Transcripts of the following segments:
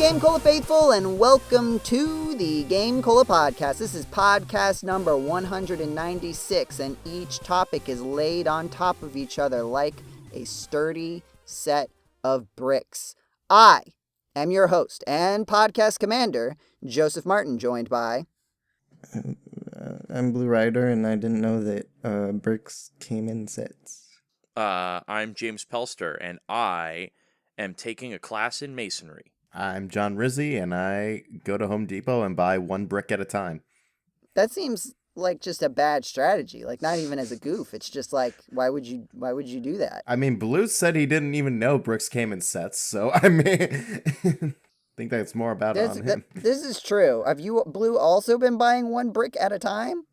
GameCola faithful, and welcome to the GameCola podcast. This is podcast number 196, and each topic is laid on top of each other like a sturdy set of bricks. I am your host and podcast commander, Joseph Martin, joined by... I'm Blu Ryder, and I didn't know that bricks came in sets. I'm James Pelster, and I am taking a class in masonry. I'm John Rizzi, and I go to Home Depot and buy one brick at a time. That seems like just a bad strategy. Like, not even as a goof. It's just like, why would you do that? I mean, Blue said he didn't even know bricks came in sets, so I mean, I think that's more about on him. This is true. Have you, Blue, also been buying one brick at a time?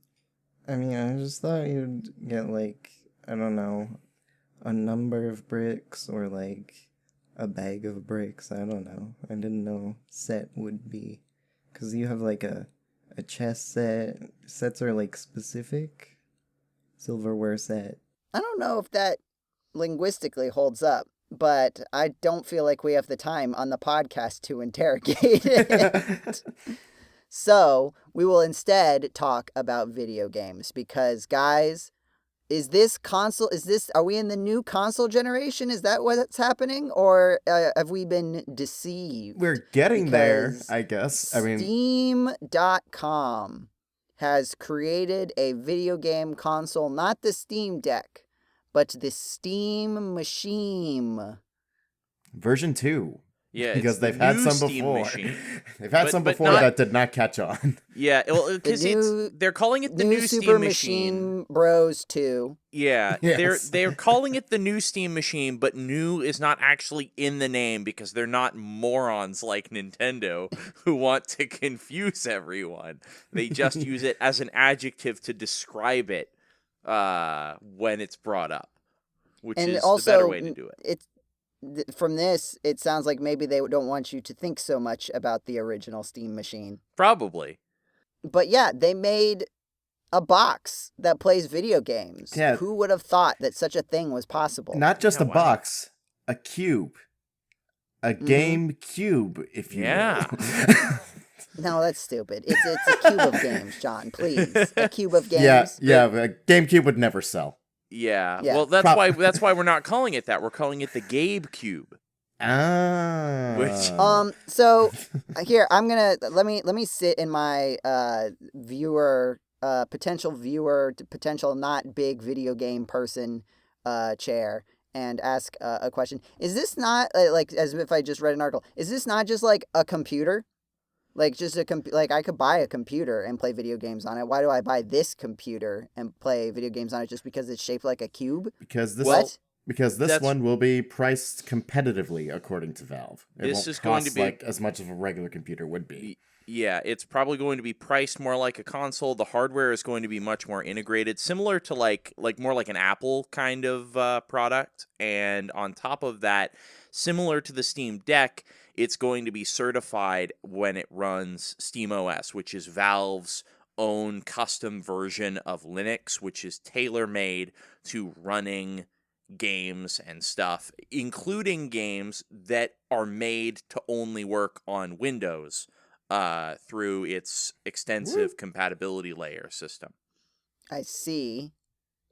I mean, I just thought you'd get, like, I don't know, a number of bricks or, like, a bag of bricks. I don't know. I didn't know set would be. Because you have, like, a chess set. Sets are, like, specific. Silverware set. I don't know if that linguistically holds up, but I don't feel like we have the time on the podcast to interrogate it. So, we will instead talk about video games because, guys, are we in the new console generation? Is that what's happening? Or have we been deceived? We're getting there, I guess. I mean, Steam.com has created a video game console, not the Steam Deck, but the Steam Machine. version 2. Yeah, because they've had some before. They've had some before that did not catch on. Yeah, well, because they're calling it the new Super Steam Machine Bros 2. Yeah, yes. they're calling it the new Steam Machine, but new is not actually in the name because they're not morons like Nintendo who want to confuse everyone. They just use it as an adjective to describe it when it's brought up, which is the better way to do it. From this, it sounds like maybe they don't want you to think so much about the original Steam Machine. Probably. But yeah, they made a box that plays video games. Yeah. Who would have thought that such a thing was possible? Not just a box, a cube. A GameCube, if you will. No, that's stupid. It's a cube of games, John, please. A cube of games. Yeah, but GameCube would never sell. Yeah. Well, that's why we're not calling it that. We're calling it the GabeCube. Ah. So here I'm gonna let me sit in my potential not big video game person chair and ask a question. Is this not like as if I just read an article? Is this not just like a computer? Like just like I could buy a computer and play video games on it. Why do I buy this computer and play video games on it just because it's shaped like a cube? Because this one will be priced competitively according to Valve. This is going to be like as much as a regular computer would be. Yeah, it's probably going to be priced more like a console. The hardware is going to be much more integrated, similar to like more like an Apple kind of product. And on top of that, similar to the Steam Deck, it's going to be certified when it runs SteamOS, which is Valve's own custom version of Linux, which is tailor-made to running games and stuff, including games that are made to only work on Windows through its extensive compatibility layer system. I see.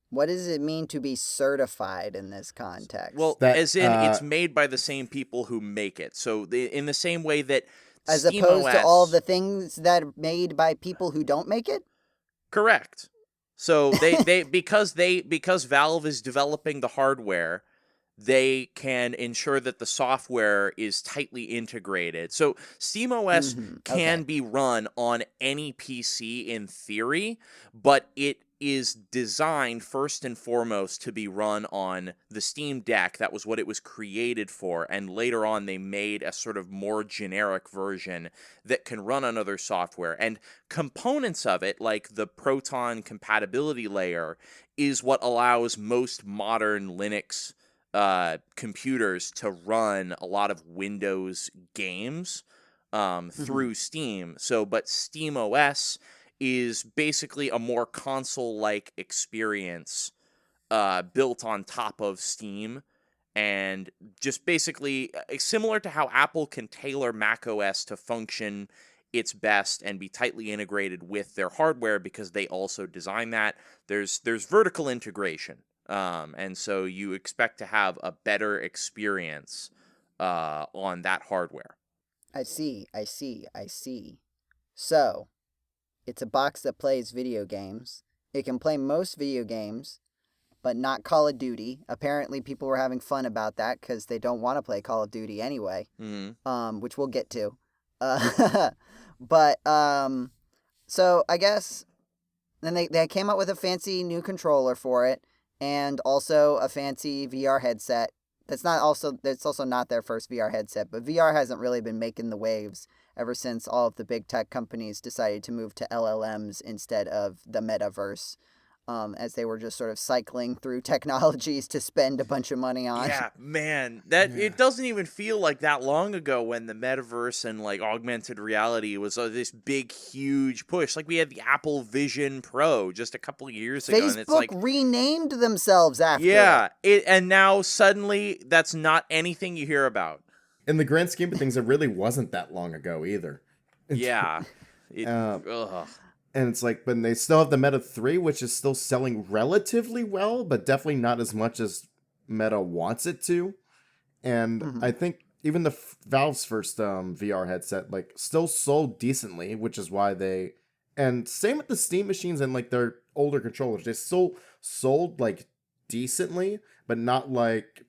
What does it mean to be certified in this context? Well, as in it's made by the same people who make it. So in the same way that as SteamOS, opposed to all the things that are made by people who don't make it? Correct. So they because Valve is developing the hardware, they can ensure that the software is tightly integrated. So SteamOS can be run on any PC in theory, but it is designed first and foremost to be run on the Steam Deck. That was what it was created for, and later on they made a sort of more generic version that can run on other software. And components of it, like the Proton compatibility layer, is what allows most modern Linux computers to run a lot of Windows games through Steam. But SteamOS is basically a more console-like experience built on top of Steam and just basically similar to how Apple can tailor macOS to function its best and be tightly integrated with their hardware because they also design that. There's vertical integration, and so you expect to have a better experience on that hardware. I see. So, it's a box that plays video games. It can play most video games, but not Call of Duty. Apparently, people were having fun about that because they don't want to play Call of Duty anyway, which we'll get to. But, so I guess then they came out with a fancy new controller for it and also a fancy VR headset. That's also not their first VR headset, but VR hasn't really been making the waves ever since all of the big tech companies decided to move to LLMs instead of the metaverse, as they were just sort of cycling through technologies to spend a bunch of money on. Yeah, man, it doesn't even feel like that long ago when the metaverse and like augmented reality was this big, huge push. Like we had the Apple Vision Pro just a couple of years ago, and it's like renamed themselves after it. And now suddenly that's not anything you hear about. In the grand scheme of things, it really wasn't that long ago either. Yeah. And it's like, but they still have the Meta 3, which is still selling relatively well, but definitely not as much as Meta wants it to. And I think even the Valve's first VR headset, like, still sold decently, which is why they... And same with the Steam machines and, like, their older controllers. They still sold, like, decently, but not like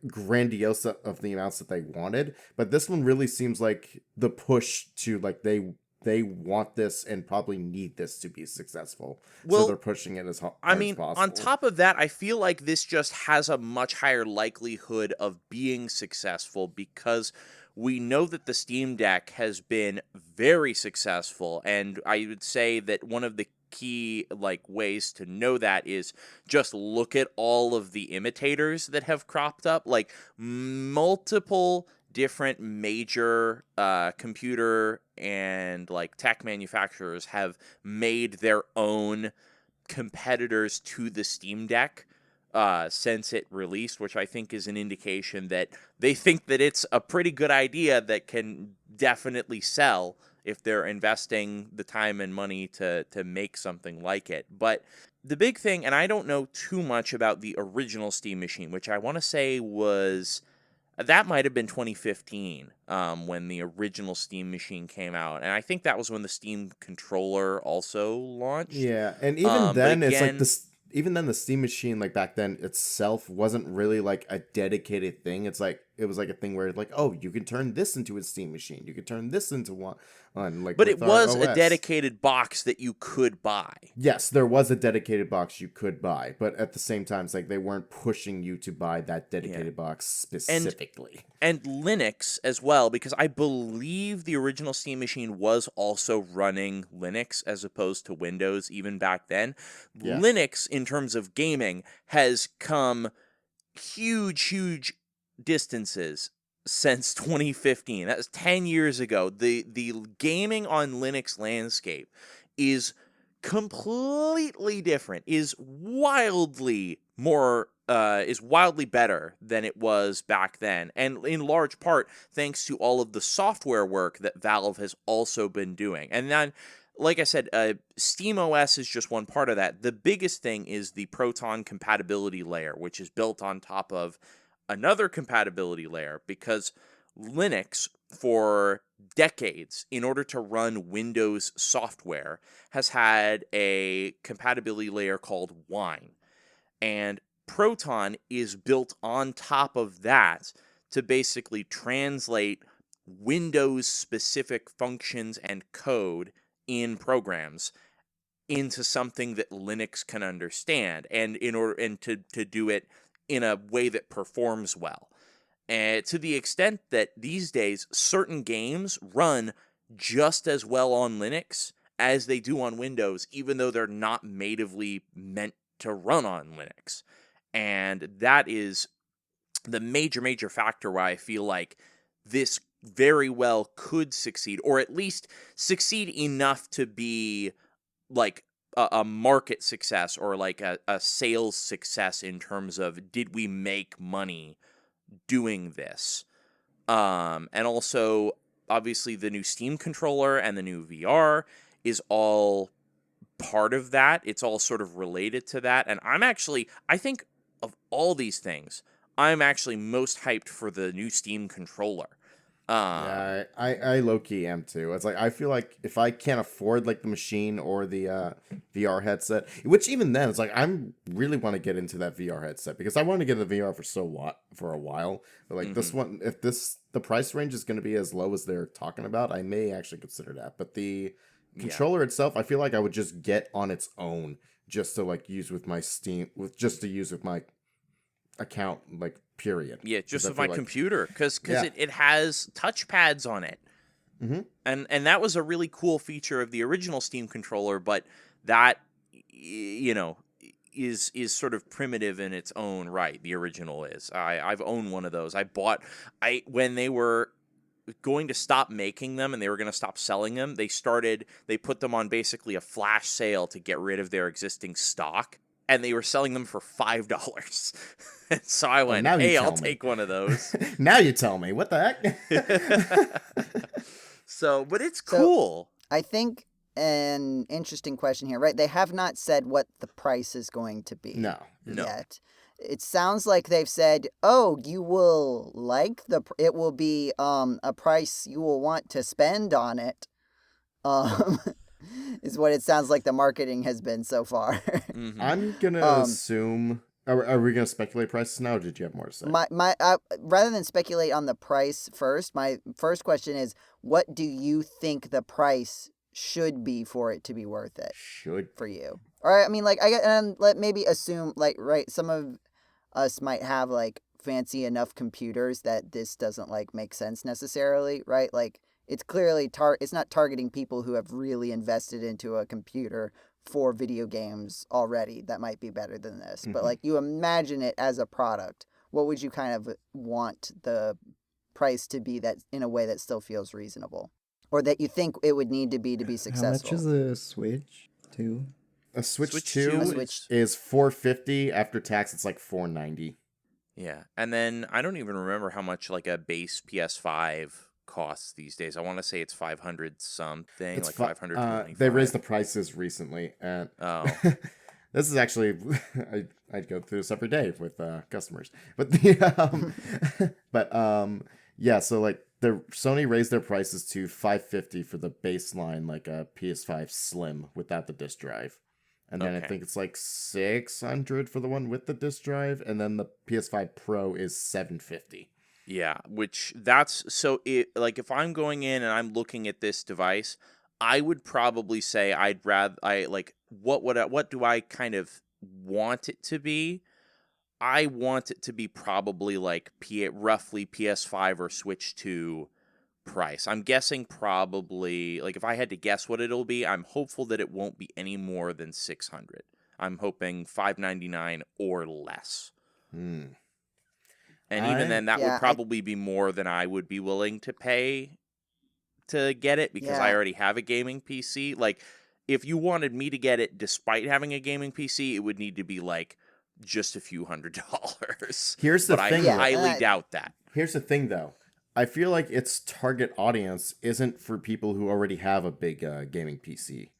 grandiose of the amounts that they wanted. But this one really seems like the push to, like, they want this and probably need this to be successful. Well, so they're pushing it as hard as possible. On top of that, I feel like this just has a much higher likelihood of being successful because we know that the Steam Deck has been very successful, and I would say that one of the key ways to know that is just look at all of the imitators that have cropped up, like multiple different major computer and tech manufacturers have made their own competitors to the Steam Deck since it released, which I think is an indication that they think that it's a pretty good idea that can definitely sell if they're investing the time and money to make something like it. But the big thing, and I don't know too much about the original Steam machine, which I want to say was... That might have been 2015 when the original Steam machine came out. And I think that was when the Steam controller also launched. Yeah, and even then, it's like this. Even then, the Steam machine, like back then itself, wasn't really like a dedicated thing. It's like it was like a thing where like, oh, you can turn this into a Steam machine. You can turn this into one. But it was a dedicated box that you could buy. Yes, there was a dedicated box you could buy, but at the same time, it's like they weren't pushing you to buy that dedicated box specifically. And Linux as well, because I believe the original Steam machine was also running Linux as opposed to Windows even back then. Yeah. Linux, in terms of gaming, has come huge distances since 2015. That was 10 years ago. The gaming on Linux landscape is completely different, is wildly better than it was back then, and in large part thanks to all of the software work that Valve has also been doing. And then, like I said, SteamOS is just one part of that. The biggest thing is the Proton compatibility layer, which is built on top of another compatibility layer, because Linux, for decades, in order to run Windows software, has had a compatibility layer called Wine. And Proton is built on top of that to basically translate Windows-specific functions and code in programs into something that Linux can understand, and to do it in a way that performs well. And to the extent that these days certain games run just as well on Linux as they do on Windows, even though they're not natively meant to run on Linux. And that is the major factor why I feel like this very well could succeed, or at least succeed enough to be like a market success, or like a sales success in terms of, did we make money doing this. And also, obviously, the new Steam controller and the new VR is all part of that. It's all sort of related to that. And I think of all these things, I'm actually most hyped for the new Steam controller. Yeah, I low key am too. It's like I feel like if I can't afford like the machine or the VR headset, which even then it's like I'm really want to get into that VR headset because I want to get the VR for a while. But like this one, if the price range is going to be as low as they're talking about, I may actually consider that. But the controller itself, I feel like I would just get on its own just to like use with my Steam to use with my account, like period. Yeah, just with I my feel like computer, because Yeah. it has touch pads on it. Mhm. And that was a really cool feature of the original Steam controller, but that is sort of primitive in its own right. The original is. I've owned one of those. When they were going to stop making them and they were going to stop selling them, they put them on basically a flash sale to get rid of their existing stock, and they were selling them for $5. And so I went, now you "Hey, I'll tell me." take one of those." Now you tell me what the heck. So, but it's So- cool. I think an interesting question here, right? They have not said what the price is going to be No. yet. It sounds like they've said, "Oh, you will like it will be a price you will want to spend on it." Is what it sounds like the marketing has been so far. Mhm. I'm gonna assume. Are we gonna speculate prices now? Or did you have more to say? Rather than speculate on the price first, my first question is, what do you think the price should be for it to be worth it Should for you? Or I mean, like let maybe assume, like, right, some of us might have like fancy enough computers that this doesn't like make sense necessarily, right? Like it's clearly it's not targeting people who have really invested into a computer for video games already that might be better than this. But like you imagine it as a product, what would you kind of want the price to be that in a way that still feels reasonable? Or that you think it would need to be successful? How much is a Switch 2? a Switch Switch 2 2 Switch- is $450 after tax. It's like $490. Yeah, and then I don't even remember how much like a base PS5 costs these days. I want to say it's 500 something, It's like 525. they raised the prices recently, and Oh. this is actually I'd go through this every day with customers, but yeah. So like the Sony raised their prices to $550 for the baseline, like a PS5 Slim without the disc drive. And then I Okay. think it's like $600 for the one with the disc drive, and then the PS5 Pro is $750. Yeah, which that's so it like if I'm going in and I'm looking at this device, I would probably say what do I kind of want it to be? I want it to be probably like roughly PS5 or Switch 2 price. I'm guessing probably, like, if I had to guess what it'll be, I'm hopeful that it won't be any more than 600. I'm hoping 599 or less. Hmm. And even then, that would Yeah, probably be more than I would be willing to pay to get it because I Yeah. already have a gaming PC. Like, if you wanted me to get it despite having a gaming PC, it would need to be like just a few $100s. Here's the But thing, I though. highly doubt that. Here's the thing, though. I feel like its target audience isn't for people who already have a big gaming PC.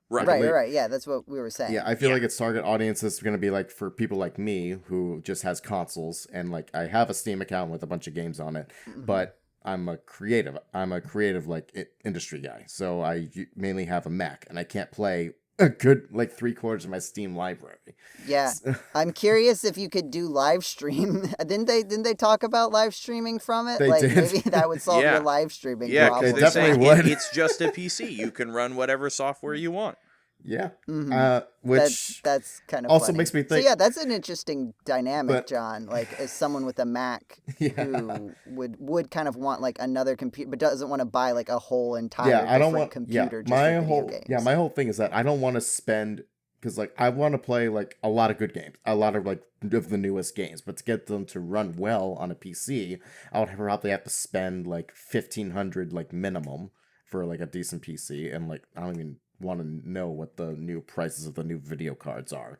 Right. Right. Yeah, that's what we were saying. Yeah, I feel Yeah. like its target audience is going to be like for people like me who just has consoles and like I have a Steam account with a bunch of games on it, but I'm a creative. I'm a creative like industry guy, so I mainly have a Mac and I can't play a good like 3/4 of my Steam library. Yeah. I'm curious if you could do live stream. Didn't they talk about live streaming from it? They like did. maybe that would solve Yeah. your live streaming Yeah, problem. because They definitely would. it's just a PC. You can run whatever software you want. Yeah, Mhm. which That's kind of also funny. makes me So think- yeah, that's an interesting dynamic, But- John. Like as someone with a Mac Yeah. who would kind of want like another computer, but doesn't want to buy like a whole entire I don't different want computer just my for video whole games. my whole thing is that I don't want to spend because like I want to play like a lot of good games, a lot of like of the newest games, but to get them to run well on a PC, I would probably have to spend like $1,500 like minimum for like a decent PC, and like I don't even want to know what the new prices of the new video cards are.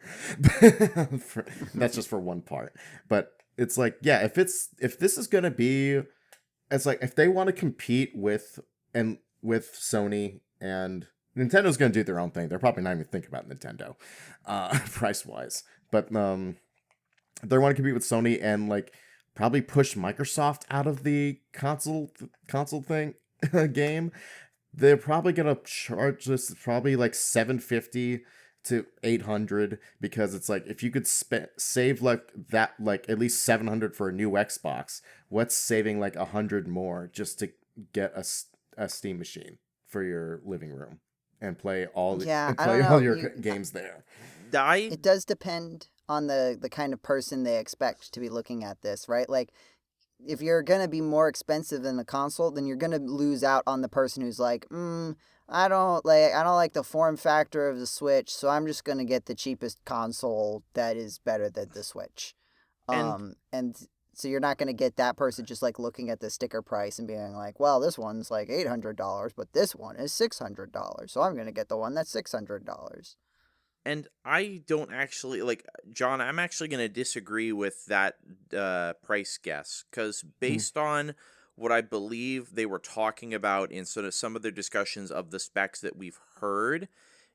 That's just for one part, but it's like, yeah, if this is gonna be, it's like if they want to compete with Sony, and Nintendo's gonna do their own thing. They're probably not even thinking about Nintendo, price wise. But if they want to compete with Sony and like probably push Microsoft out of the console thing game, they're probably gonna charge this probably like $750 to $800, because it's like if you could save like that, like at least $700 for a new Xbox, what's saving like $100 more just to get a Steam machine for your living room and play all Yeah, I don't know. your games there. It does depend on the kind of person they expect to be looking at this, right? Like, if you're going to be more expensive than the console, then you're going to lose out on the person who's like, I don't like the form factor of the Switch, so I'm just going to get the cheapest console that is better than the Switch. And so you're not going to get that person just like looking at the sticker price and being like, well, this one's like $800, but this one is $600, so I'm going to get the one that's $600. And I don't actually, like, John, I'm actually going to disagree with that price guess, because based on what I believe they were talking about in sort of some of their discussions of the specs that we've heard,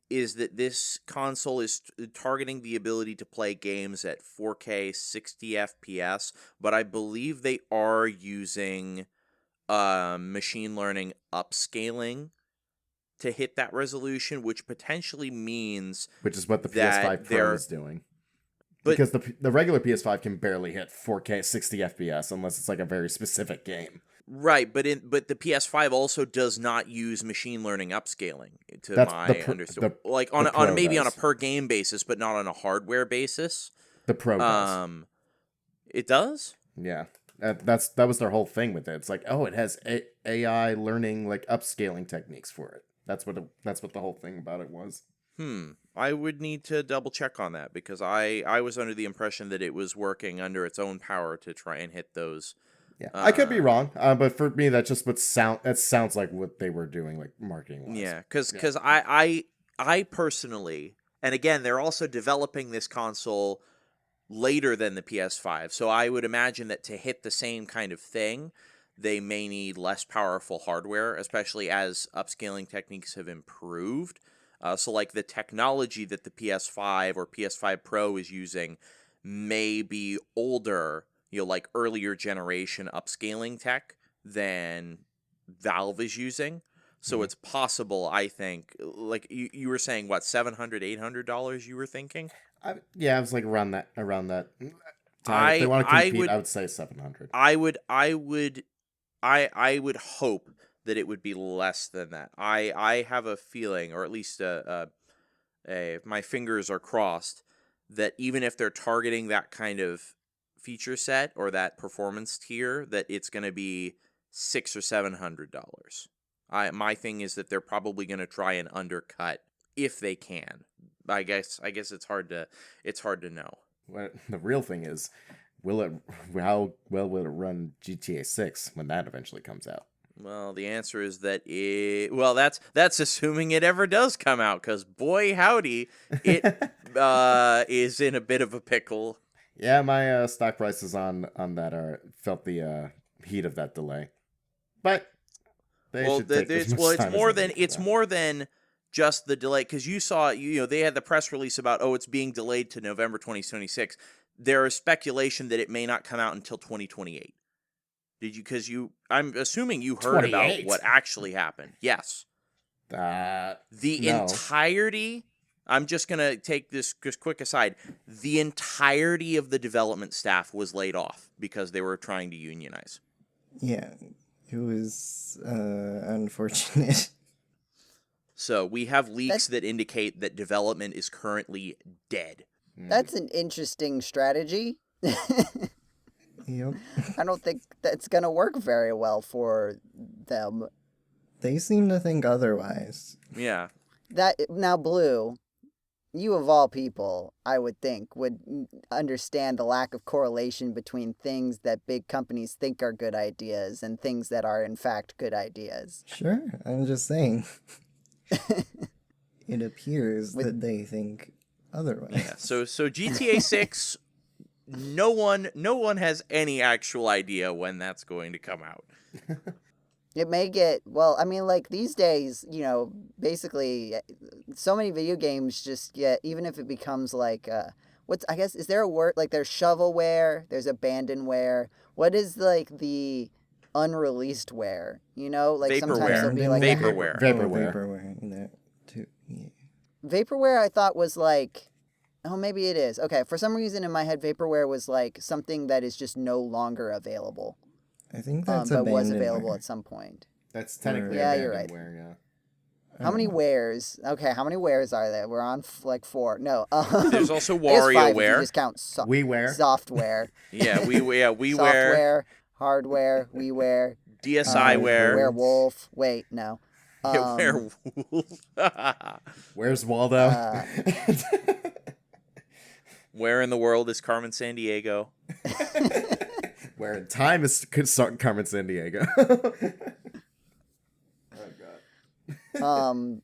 is that this console is targeting the ability to play games at 4K 60 FPS, but I believe they are using machine learning upscaling to hit that resolution, which potentially means which is what the PS5 Pro is doing. But, because the regular PS5 can barely hit 4K 60 FPS unless it's like a very specific game. Right, but the PS5 also does not use machine learning upscaling, to my understanding. Like on a per game basis, but not on a hardware basis. The Pro does. It does? Yeah. That was their whole thing with it. It's like, oh, it has AI learning like upscaling techniques for it. That's what the whole thing about it was. I would need to double check on that, because I was under the impression that it was working under its own power to try and hit those. Yeah, I could be wrong, but for me, that sounds like what they were doing, like marketing wise. Yeah, because I personally, and again, they're also developing this console later than the PS5, so I would imagine that to hit the same kind of thing, they may need less powerful hardware, especially as upscaling techniques have improved. So like the technology that the PS5 or PS5 Pro is using may be older, like earlier generation upscaling tech than Valve is using. So it's possible, I think, like you were saying, what, $700, $800 you were thinking? I was like around that time. If they want to compete, I would say $700. I would hope that it would be less than that. I have a feeling, or at least my fingers are crossed, that even if they're targeting that kind of feature set or that performance tier, that it's going to be $600 or $700. My thing is that they're probably going to try and undercut if they can. I guess it's hard to know. Well, the real thing is, how well will it run GTA 6 when that eventually comes out? Well, the answer is that that's assuming it ever does come out, because boy howdy, it is in a bit of a pickle. Yeah, my stock prices on that felt the heat of that delay, but it's more than just the delay, because you saw they had the press release about it's being delayed to November 2026. There is speculation that it may not come out until 2028. Did you? Because I'm assuming you heard about what actually happened. Yes. Entirety. I'm just gonna take this just quick aside. The entirety of the development staff was laid off because they were trying to unionize. Yeah, it was unfortunate. So we have leaks that indicate that development is currently dead. That's an interesting strategy. Yep. I don't think that's going to work very well for them. They seem to think otherwise. Yeah. Now, Blue, you of all people, I would think, would understand the lack of correlation between things that big companies think are good ideas and things that are, in fact, good ideas. Sure, I'm just saying. It appears that they think otherwise. Yeah. So GTA 6 no one has any actual idea when that's going to come out. It may get, well, I mean, like, these days, you know, basically, so many video games just get, even if it becomes, like, I guess, is there a word, like, there's shovelware, there's abandonware, what is, like, the unreleased ware, you know? Like, sometimes there'll be, like, Vaporware. Vaporware. That too. Yeah. Vaporware, I thought was, like, oh, maybe it is. Okay, for some reason in my head, vaporware was, like, something that is just no longer available. I think that's but was abandonware. available at some point. That's technically Yeah, you're right. abandonware, yeah. How many wares? Okay, how many wares are there? We're on like 4. No. There's also I guess 5 if you WarioWare. just count WiiWare. software. Yeah, WiiWare. Software, hardware, WiiWare. DSiWare. Werewolf. Wait, no. Werewolf. Where's Waldo? Where in the world is Carmen Sandiego? Where in time is Carmen Sandiego? Oh god.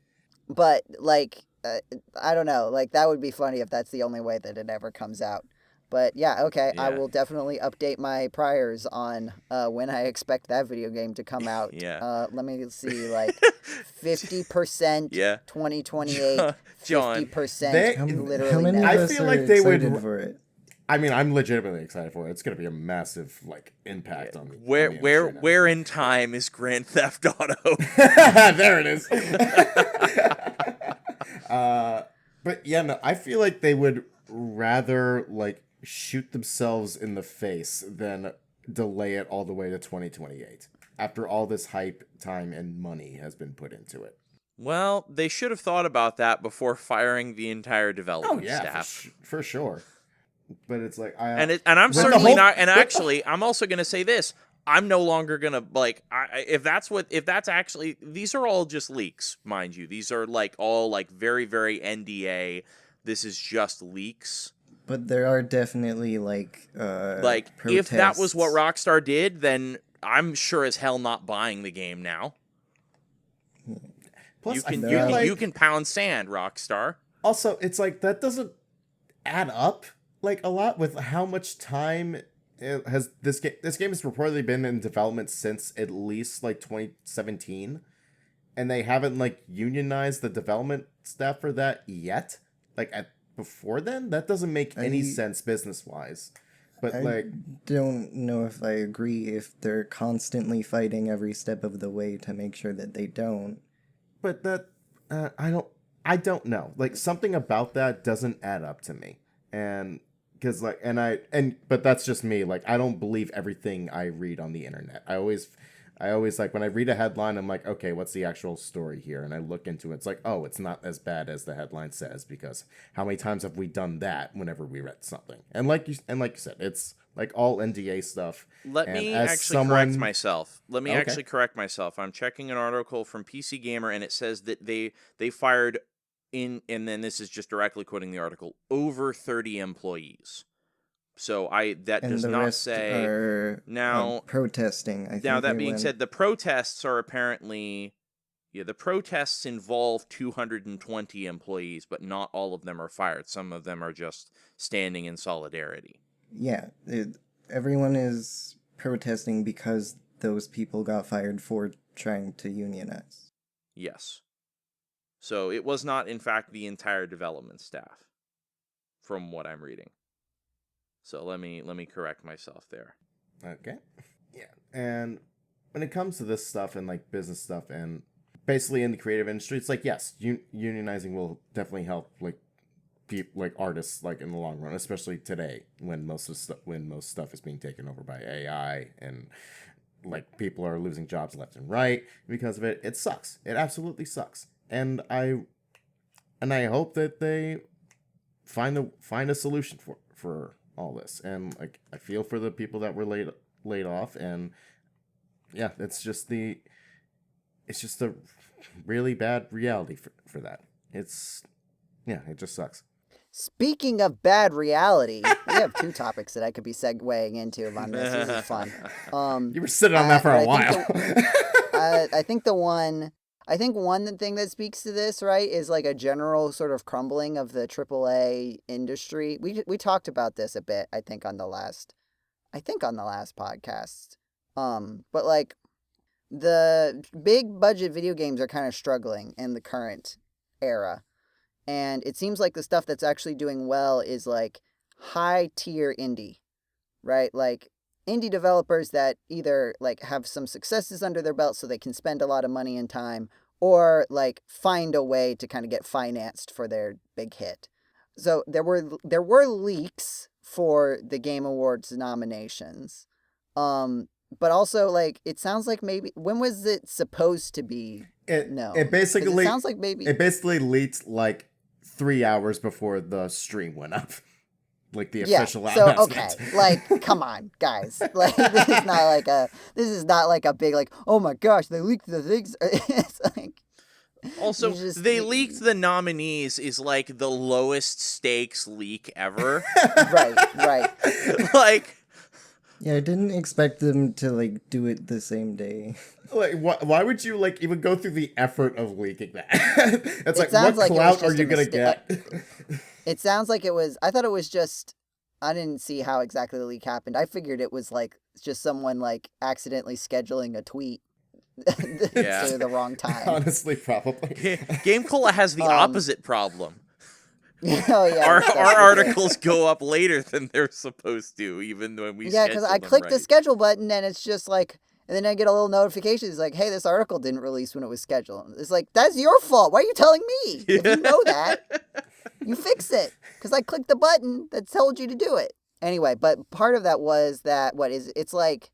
But like, I don't know. Like, that would be funny if that's the only way that it ever comes out. But yeah, okay, I will definitely update my priors on when I expect that video game to come out. Yeah. Let me see, like 50% 2028, John, 50% literally how many now. of I us feel are like they would- excited for it? I mean, I'm legitimately excited for it. It's gonna be a massive like impact on the where on the industry now. where in time is Grand Theft Auto? There it is. But yeah, no, I feel like they would rather like shoot themselves in the face than delay it all the way to 2028 after all this hype, time, and money has been put into it. Well, they should have thought about that before firing the entire development staff. For sure. But it's like And I'm with the certainly whole- not. And actually, I'm also going to say this: I'm no longer going to like. If that's actually, these are all just leaks, mind you. These are like all like very, very NDA. This is just leaks. But there are definitely like if that was what protests. Rockstar did, then I'm sure as hell not buying the game now. Plus, You can I feel like you can pound sand, Rockstar. also it's like that doesn't add up like a lot with how much time it has this game. This game has reportedly been in development since at least like 2017, and they haven't like unionized the development staff for that yet. Like before then, that doesn't make any sense business wise. But I don't know if I agree if they're constantly fighting every step of the way to make sure that they don't. But that I don't know. Like something about that doesn't add up to me. And because like but that's just me. Like I don't believe everything I read on the internet. I always like when I read a headline, I'm like, okay, what's the actual story here? And I look into it. It's like, oh, it's not as bad as the headline says, because how many times have we done that whenever we read something? And like you said, it's like all NDA stuff. Let me actually correct myself. Actually correct myself. I'm checking an article from PC Gamer, and it says that they fired and then this is just directly quoting the article, over 30 employees. So that And does the not rest say are now protesting. I think now that they being went- said, the protests are apparently the protests involve 220 employees, but not all of them are fired. Some of them are just standing in solidarity. Yeah, everyone is protesting because those people got fired for trying to unionize. Yes. So it was not, in fact, the entire development staff, from what I'm reading. So let me correct myself there. Okay. Yeah. And when it comes to this stuff and like business stuff and basically in the creative industry, it's like, yes, unionizing will definitely help like people like artists like in the long run, especially today when most stuff is being taken over by AI and like people are losing jobs left and right because of it. It sucks. It absolutely sucks. And I hope that they find a solution for all this. And like I feel for the people that were laid off, and yeah, it's just a really bad reality for that. It just sucks. Speaking of bad reality, we have 2 topics that I could be segueing into on this. This is fun. You were sitting on that for a while. I think the one I think one thing that speaks to this, right, is like a general sort of crumbling of the AAA industry. We talked about this a bit, I think on the last podcast. But like the big budget video games are kind of struggling in the current era. And it seems like the stuff that's actually doing well is like high tier indie, right? Like indie developers that either like have some successes under their belt so they can spend a lot of money and time, or like find a way to kind of get financed for their big hit. So there were leaks for the Game Awards nominations. But also like it sounds like maybe when was it supposed to be known? It basically it sounds like maybe it basically leaked like 3 hours before the stream went up. Like the official announcement. Okay, like come on, guys. Like this is not like a big like, oh my gosh, they leaked the things. It's like also they leaked the nominees is like the lowest stakes leak ever. Right. Like yeah, I didn't expect them to like do it the same day. Like, why would you like even go through the effort of leaking that? It's like, what clout are you gonna get? It sounds like it was. I thought it was just. I didn't see how exactly the leak happened. I figured it was like just someone like accidentally scheduling a tweet to the wrong time. Honestly, probably. GameCola has the opposite problem. Oh yeah, our articles go up later than they're supposed to, even when we because I click the schedule button and it's just like, and then I get a little notification. It's like, hey, this article didn't release when it was scheduled. It's like, that's your fault. Why are you telling me? If you know that, you fix it. Because I clicked the button that told you to do it. Anyway, but part of that was that, it's like,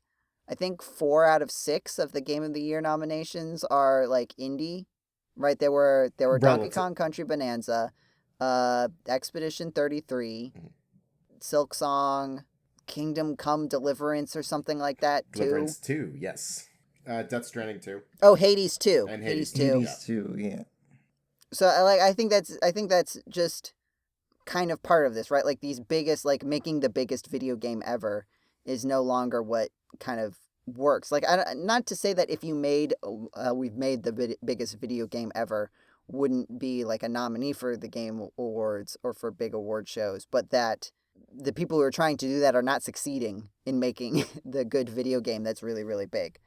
I think 4 out of 6 of the Game of the Year nominations are like indie, right? There were Donkey Kong Country Bonanza, Expedition 33, Silk Song, Kingdom Come Deliverance or something like that too. Deliverance 2, yes. Death Stranding 2. Oh, Hades 2. And Hades 2. Hades 2, yeah. So I think that's just kind of part of this, right? Like these biggest, like making the biggest video game ever is no longer what kind of works. Like not to say that if you we've made the biggest video game ever wouldn't be like a nominee for the Game Awards or for big award shows, but that the people who are trying to do that are not succeeding in making the good video game that's really, really big.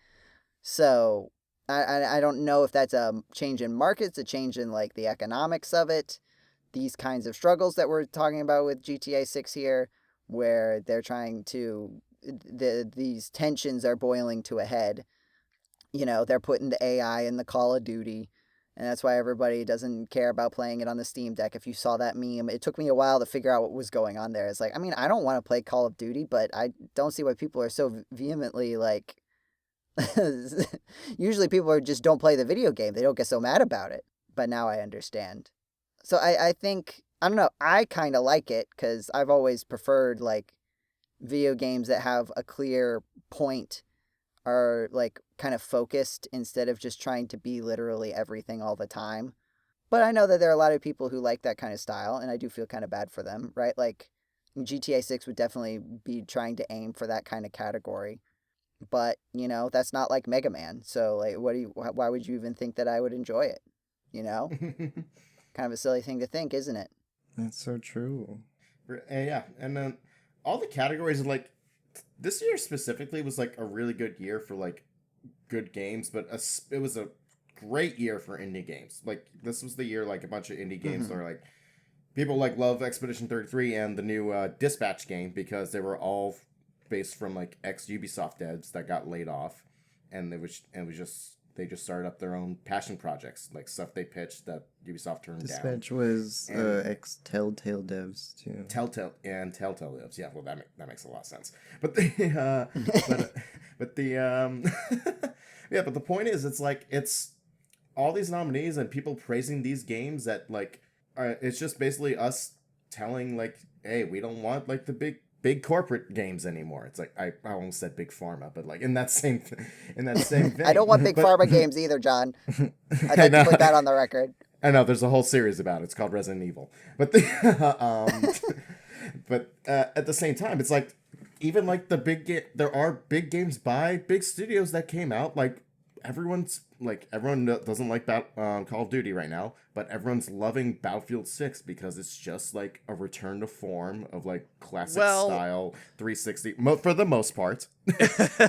So I don't know if that's a change in markets, a change in like the economics of it, these kinds of struggles that we're talking about with GTA 6 here, where they're trying to, these tensions are boiling to a head. You know, they're putting the AI in the Call of Duty, and that's why everybody doesn't care about playing it on the Steam Deck. If you saw that meme, it took me a while to figure out what was going on there. It's like, I mean, I don't want to play Call of Duty, but I don't see why people are so vehemently like, usually people just don't play the video game. They don't get so mad about it. But now I understand. So I think, I don't know, I kind of like it because I've always preferred like video games that have a clear point, are like kind of focused instead of just trying to be literally everything all the time. But I know that there are a lot of people who like that kind of style, and I do feel kind of bad for them, right? Like GTA 6 would definitely be trying to aim for that kind of category. But, you know, that's not like Mega Man. So like why would you even think that I would enjoy it? You know? Kind of a silly thing to think, isn't it? That's so true. Yeah, and then all the categories, like, this year specifically was, like, a really good year for, like, good games, but it was a great year for indie games. Like, this was the year, like, a bunch of indie games are, like, people, like, love Expedition 33 and the new Dispatch game because they were all based from, like, ex-Ubisoft devs that got laid off, and they just started up their own passion projects, like stuff they pitched that Ubisoft turned down. Dispatch was ex-Telltale devs too. Telltale devs. Yeah, well, that makes a lot of sense. But yeah, but the point is, it's like it's all these nominees and people praising these games that like it's just basically us telling like, hey, we don't want like the big corporate games anymore. It's like I almost said big pharma, but like in that same vein. I don't want big pharma games either, John. I'd like to put that on the record. I know there's a whole series about it. It's called Resident Evil. But but at the same time, it's like even like the there are big games by big studios that came out like everyone doesn't like Call of Duty right now, but everyone's loving Battlefield 6 because it's just like a return to form of like classic style 360 for the most part.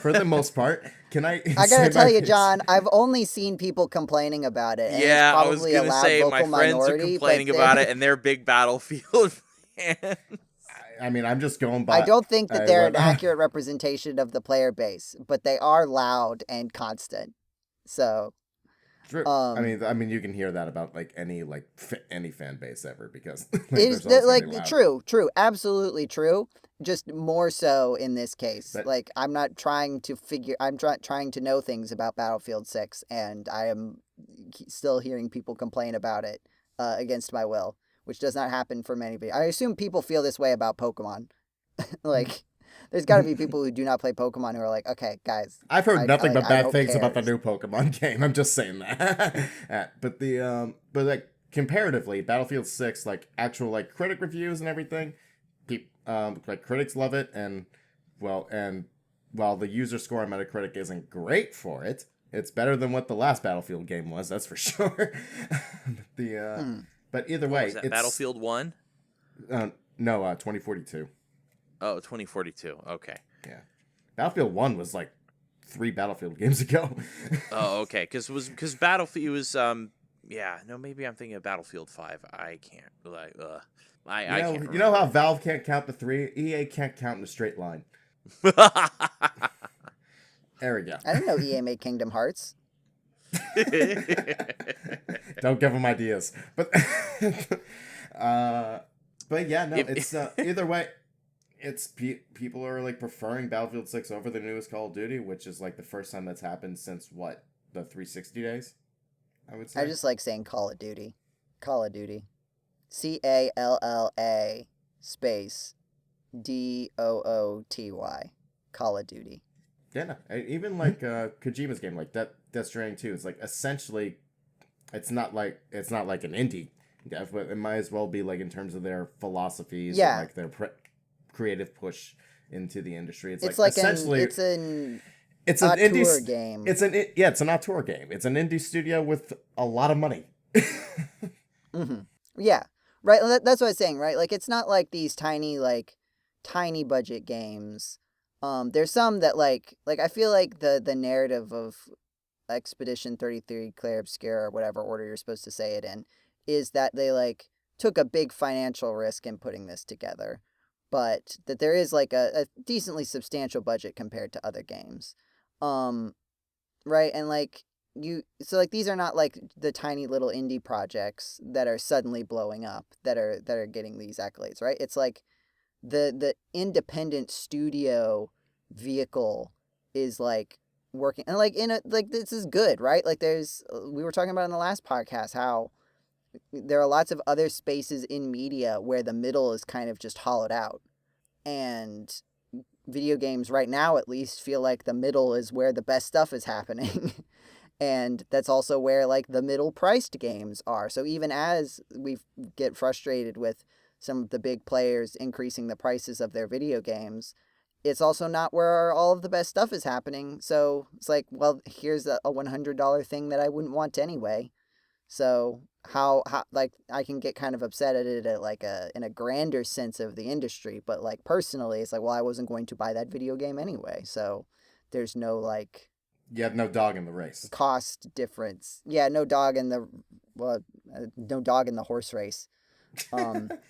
For the most part, I gotta tell you, John, I've only seen people complaining about it. And Yeah, it's I was probably gonna a loud say vocal my friends are minority, complaining about it, and they're big Battlefield fans. I mean, I'm just going by. I don't think that they're an accurate representation of the player base, but they are loud and constant. So, True. I mean, you can hear that about like any fan base ever because it's there's always gonna be loud. true, absolutely true. Just more so in this case. But, like I'm not trying to figure. I'm trying to know things about Battlefield 6, and I am still hearing people complain about it against my will, which does not happen for many people. I assume people feel this way about Pokemon. Like, there's got to be people who do not play Pokemon who are like, okay, guys. I've heard nothing but bad things cares. about the new Pokemon game. I'm just saying that. But like comparatively, Battlefield 6, like actual like critic reviews and everything, like critics love it, and while the user score on Metacritic isn't great for it, it's better than what the last Battlefield game was. That's for sure. But either way, it's Battlefield 1. No, 2042. Oh, 2042. Okay. Yeah. Battlefield 1 was like 3 Battlefield games ago. Oh, okay. Because Battlefield was maybe I'm thinking of Battlefield 5. I can't I can't remember. You know how Valve can't count to 3? EA can't count in a straight line. There we go. I didn't know EA made Kingdom Hearts. Don't give them ideas. But yeah, no, it's either way. It's people are like preferring Battlefield 6 over the newest Call of Duty, which is like the first time that's happened since what, the 360 days, I would say. I just like saying Call of Duty. Call of Duty. CALLA space DOOTY. Call of Duty. Yeah, no, even like Kojima's game, like Death Stranding 2, it's like essentially, it's not like an indie, but it might as well be like in terms of their philosophies and like their creative push into the industry. It's like essentially it's an indie game. It's an auteur game. It's an indie studio with a lot of money. Mm-hmm. Yeah, right. That's what I was saying. Right, like it's not like these tiny budget games. There's some that like I feel like the narrative of Expedition 33, Clair Obscur, or whatever order you're supposed to say it in, is that they like took a big financial risk in putting this together, but that there is like a decently substantial budget compared to other games. Right, and like these are not like the tiny little indie projects that are suddenly blowing up that are getting these accolades, right? It's like the independent studio vehicle is like working, and like this is good, right? Like we were talking about in the last podcast how there are lots of other spaces in media where the middle is kind of just hollowed out, and video games right now at least feel like the middle is where the best stuff is happening. And that's also where like the middle priced games are. So even as we get frustrated with some of the big players increasing the prices of their video games, it's also not where all of the best stuff is happening. So it's like, well, here's a $100 thing that I wouldn't want anyway. So how like I can get kind of upset at it at like in a grander sense of the industry, but like personally, it's like, well, I wasn't going to buy that video game anyway. So there's no like, you have no dog in the race. Cost difference. Yeah, no dog in the horse race.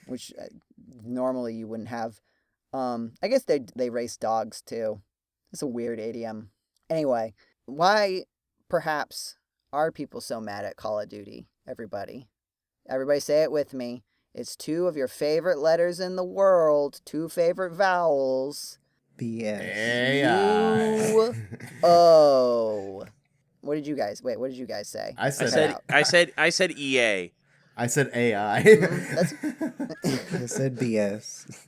Which normally you wouldn't have. I guess they race dogs too. It's a weird idiom. Anyway, why perhaps are people so mad at Call of Duty? Everybody say it with me. It's 2 of your favorite letters in the world, 2 favorite vowels. BS. Oh. What did you guys say? I said EA. I said AI. I said BS.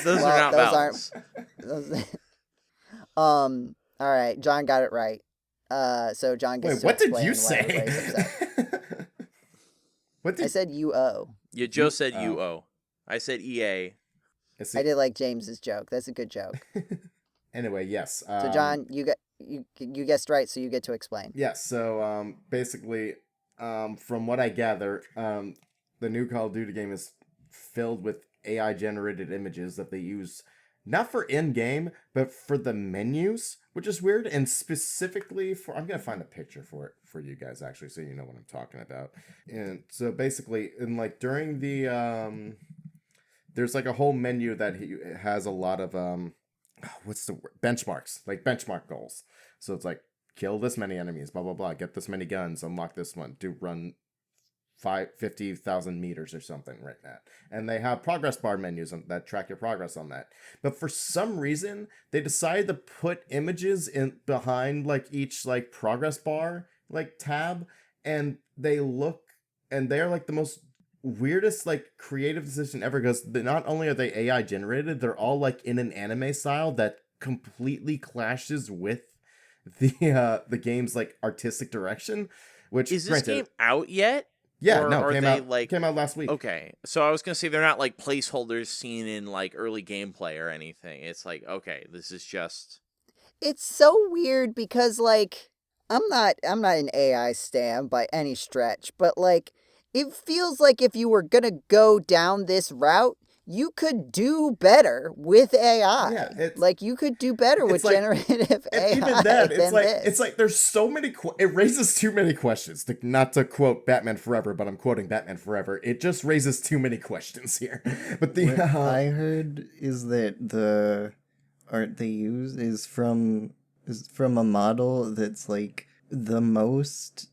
Those are not vowels. All right, John got it right. So John gets to what did explain you why say? everybody's upset. I said UO. Yeah, Joe said UO. I said EA. I did like James's joke. That's a good joke. Anyway, yes. So John, you you guessed right, so you get to explain. Yes. So basically, from what I gather, the new Call of Duty game is filled with AI generated images that they use not for in game, but for the menus, which is weird. And specifically for, I'm gonna find a picture for it for you guys actually, so you know what I'm talking about. And so basically, in like during the there's like a whole menu that has a lot of what's the word? Benchmarks, like benchmark goals. So it's like kill this many enemies, blah blah blah, get this many guns, unlock this one, do run 50,000 meters or something right now. And they have progress bar menus that track your progress on that. But for some reason, they decided to put images in behind like each like progress bar like tab, and they're like the most weirdest like creative decision ever, because not only are they AI generated, they're all like in an anime style that completely clashes with the game's like artistic direction. Which is this game out yet? Yeah, or no, are came they out like came out last week. Okay, so I was gonna say they're not like placeholders seen in like early gameplay or anything. It's like, okay, this is just. It's so weird because like I'm not an AI stan by any stretch, but like it feels like if you were gonna go down this route, you could do better with AI. Yeah, like you could do better with like, generative AI. And even then, this. it's like there's so many. It raises too many questions. Not to quote Batman Forever, but I'm quoting Batman Forever. It just raises too many questions here. But what I heard is that the art they use is from a model that's like the most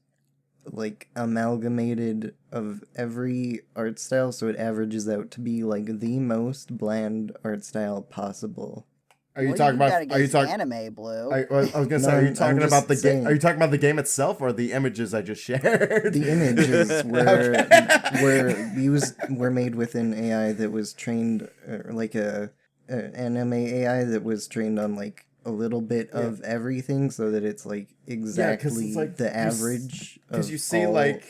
like amalgamated of every art style, so it averages out to be like the most bland art style possible. Are you talking about? Are you talking anime, Blue? I was gonna say, are you talking about the game? Are you talking about the game itself or the images I just shared? The images were made with an AI that was trained, like a anime AI that was trained on like a little bit of everything, so that it's like exactly it's like the average. Because you see like.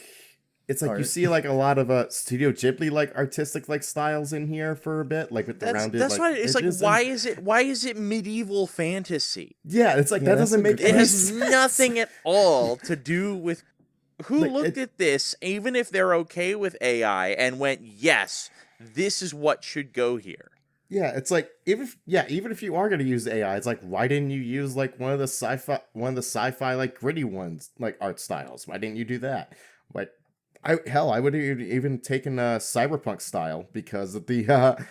It's like art. You see like a lot of Studio Ghibli like artistic like styles in here for a bit, like with the rounded. That's like, why it's like why is it medieval fantasy? Yeah, it's like that doesn't make it any has sense. Nothing at all to do with who looked at this, even if they're okay with AI, and went, yes, this is what should go here. Yeah, it's like even if you are gonna use AI, it's like why didn't you use like one of the sci-fi like gritty ones like art styles? Why didn't you do that? Like. I would have even taken a cyberpunk style because of the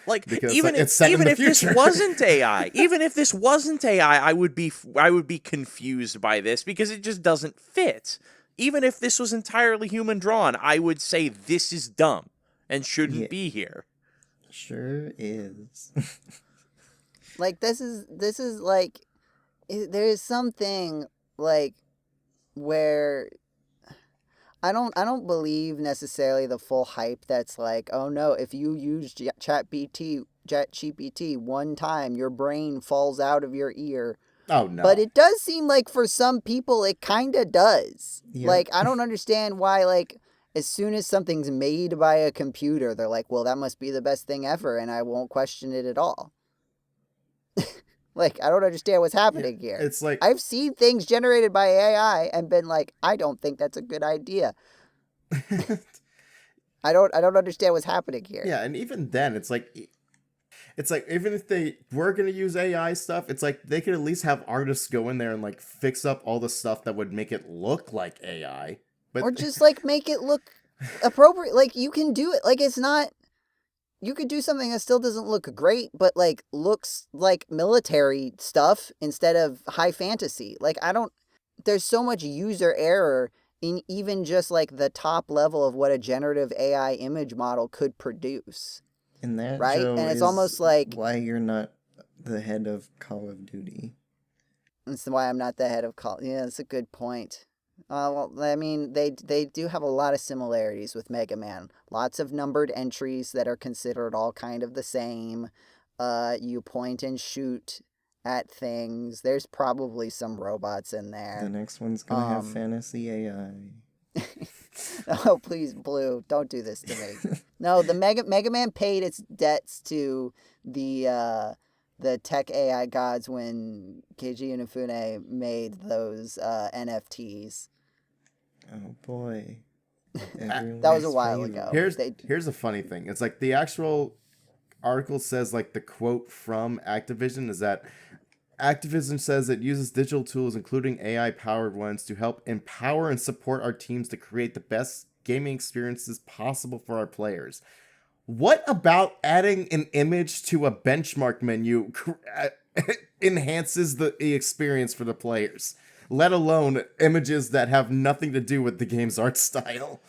it's set in the future. This wasn't AI, even if this wasn't AI, I would be confused by this because it just doesn't fit. Even if this was entirely human drawn, I would say this is dumb and shouldn't be here. Sure is. like this is like there is something like where. I don't believe necessarily the full hype that's like, oh no, if you use ChatGPT one time, your brain falls out of your ear. Oh no. But it does seem like for some people it kind of does. Yep. Like I don't understand why like as soon as something's made by a computer, they're like, well, that must be the best thing ever and I won't question it at all. Like, I don't understand what's happening here. It's like I've seen things generated by AI and been like, I don't think that's a good idea. I don't understand what's happening here. Yeah, and even then, it's like even if they were gonna use AI stuff, it's like they could at least have artists go in there and like fix up all the stuff that would make it look like AI. But or just like make it look appropriate. Like you can do it. Like it's not. You could do something that still doesn't look great, but like looks like military stuff instead of high fantasy. Like there's so much user error in even just like the top level of what a generative AI image model could produce. And that, right? Joe, and it's almost like why you're not the head of Call of Duty. That's why I'm not the head of Call. Yeah, that's a good point. Well, I mean, they do have a lot of similarities with Mega Man. Lots of numbered entries that are considered all kind of the same. You point and shoot at things. There's probably some robots in there. The next one's gonna have fantasy AI. Oh, please, Blue, don't do this to me. No, the Mega Man paid its debts to the the tech AI gods when Keiji Inafune made those NFTs. Oh boy. That was a while ago. Here's a funny thing. It's like the actual article says, like, the quote from Activision is that Activision says it uses digital tools, including AI-powered ones, to help empower and support our teams to create the best gaming experiences possible for our players. What about adding an image to a benchmark menu enhances the experience for the players, let alone images that have nothing to do with the game's art style?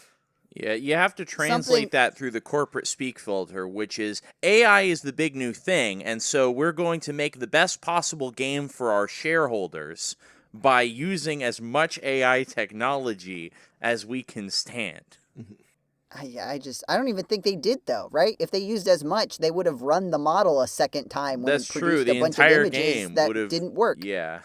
Yeah, you have to translate that through the corporate speak filter, which is AI is the big new thing, and so we're going to make the best possible game for our shareholders by using as much AI technology as we can stand. I don't even think they did, though, right? If they used as much, they would have run the model a second time when That's it true. produced The a bunch of entire images game that would have didn't work. Yeah.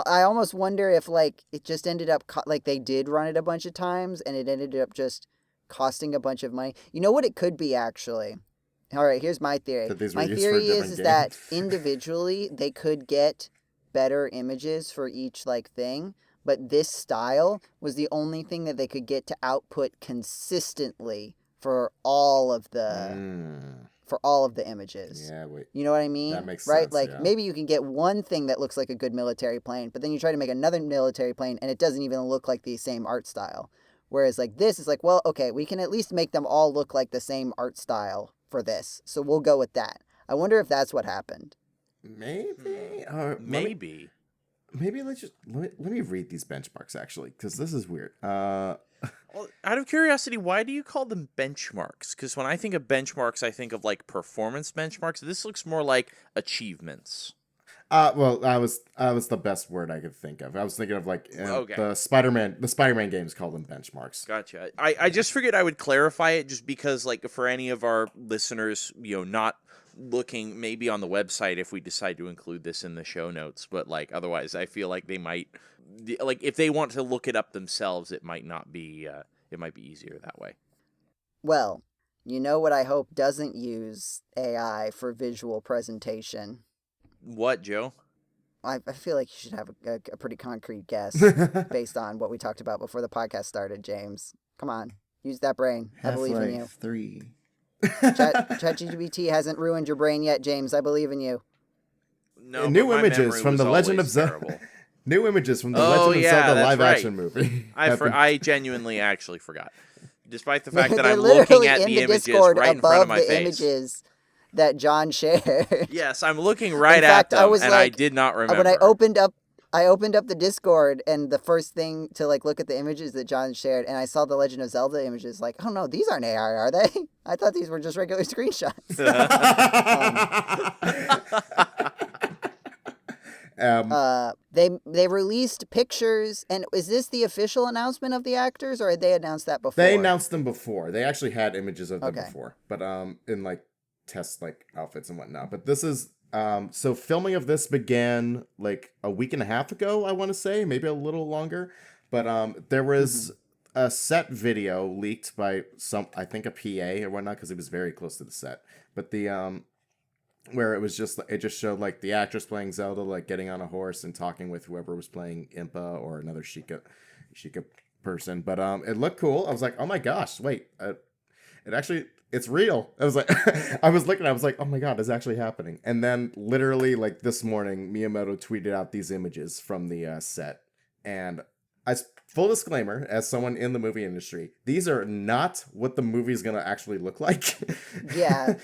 I almost wonder if, like, it just ended up, like, they did run it a bunch of times, and it ended up just costing a bunch of money. You know what it could be, actually? All right, here's my theory. My theory is that individually, they could get better images for each, like, thing, but this style was the only thing that they could get to output consistently for all of the images. Yeah, wait. You know what I mean? That makes right? sense, Like, yeah. maybe you can get one thing that looks like a good military plane, but then you try to make another military plane and it doesn't even look like the same art style. Whereas, like, this is like, well, okay, we can at least make them all look like the same art style for this, so we'll go with that. I wonder if that's what happened. Maybe. Maybe let me read these benchmarks, actually, because this is weird. Well, out of curiosity, why do you call them benchmarks? Because when I think of benchmarks, I think of, like, performance benchmarks. This looks more like achievements. Well, that was the best word I could think of. I was thinking of, like, the Spider-Man games call them benchmarks. Gotcha. I just figured I would clarify it just because, like, for any of our listeners, not looking maybe on the website if we decide to include this in the show notes, but, like, otherwise I feel like they might, like, if they want to look it up themselves, it might be easier that way. Well, you know what I hope doesn't use AI for visual presentation? What, Joe? I feel like you should have a pretty concrete guess based on what we talked about before the podcast started, James. Come on, use that brain. I believe in you. 3. ChatGPT hasn't ruined your brain yet, James. I believe in you. No, new images from the Legend of Zelda. New images from the Legend of Zelda live-action movie. I genuinely actually forgot, despite the fact that I'm looking at the images Discord right in front of my the face. Images that John shared. Yes, I'm looking right at them, I did not remember. When I opened up the Discord, and the first thing to, like, look at the images that John shared, and I saw the Legend of Zelda images, like, oh no, these aren't AI, are they? I thought these were just regular screenshots. They released pictures, and is this the official announcement of the actors, or had they announced that before? They announced them before. They actually had images of them before, but in, like, test, like, outfits and whatnot. But this is so filming of this began, like, a week and a half ago, I want to say, maybe a little longer. But there was a set video leaked by I think a PA or whatnot, because it was very close to the set. But the where it just showed, like, the actress playing Zelda, like, getting on a horse and talking with whoever was playing Impa or another Sheikah person. But it looked cool. I was like, oh my gosh, wait, it's real. I was like, I was like, oh my god, it's actually happening. And then literally, like, this morning, Miyamoto tweeted out these images from the set. And full disclaimer, as someone in the movie industry, these are not what the movie's gonna actually look like. yeah,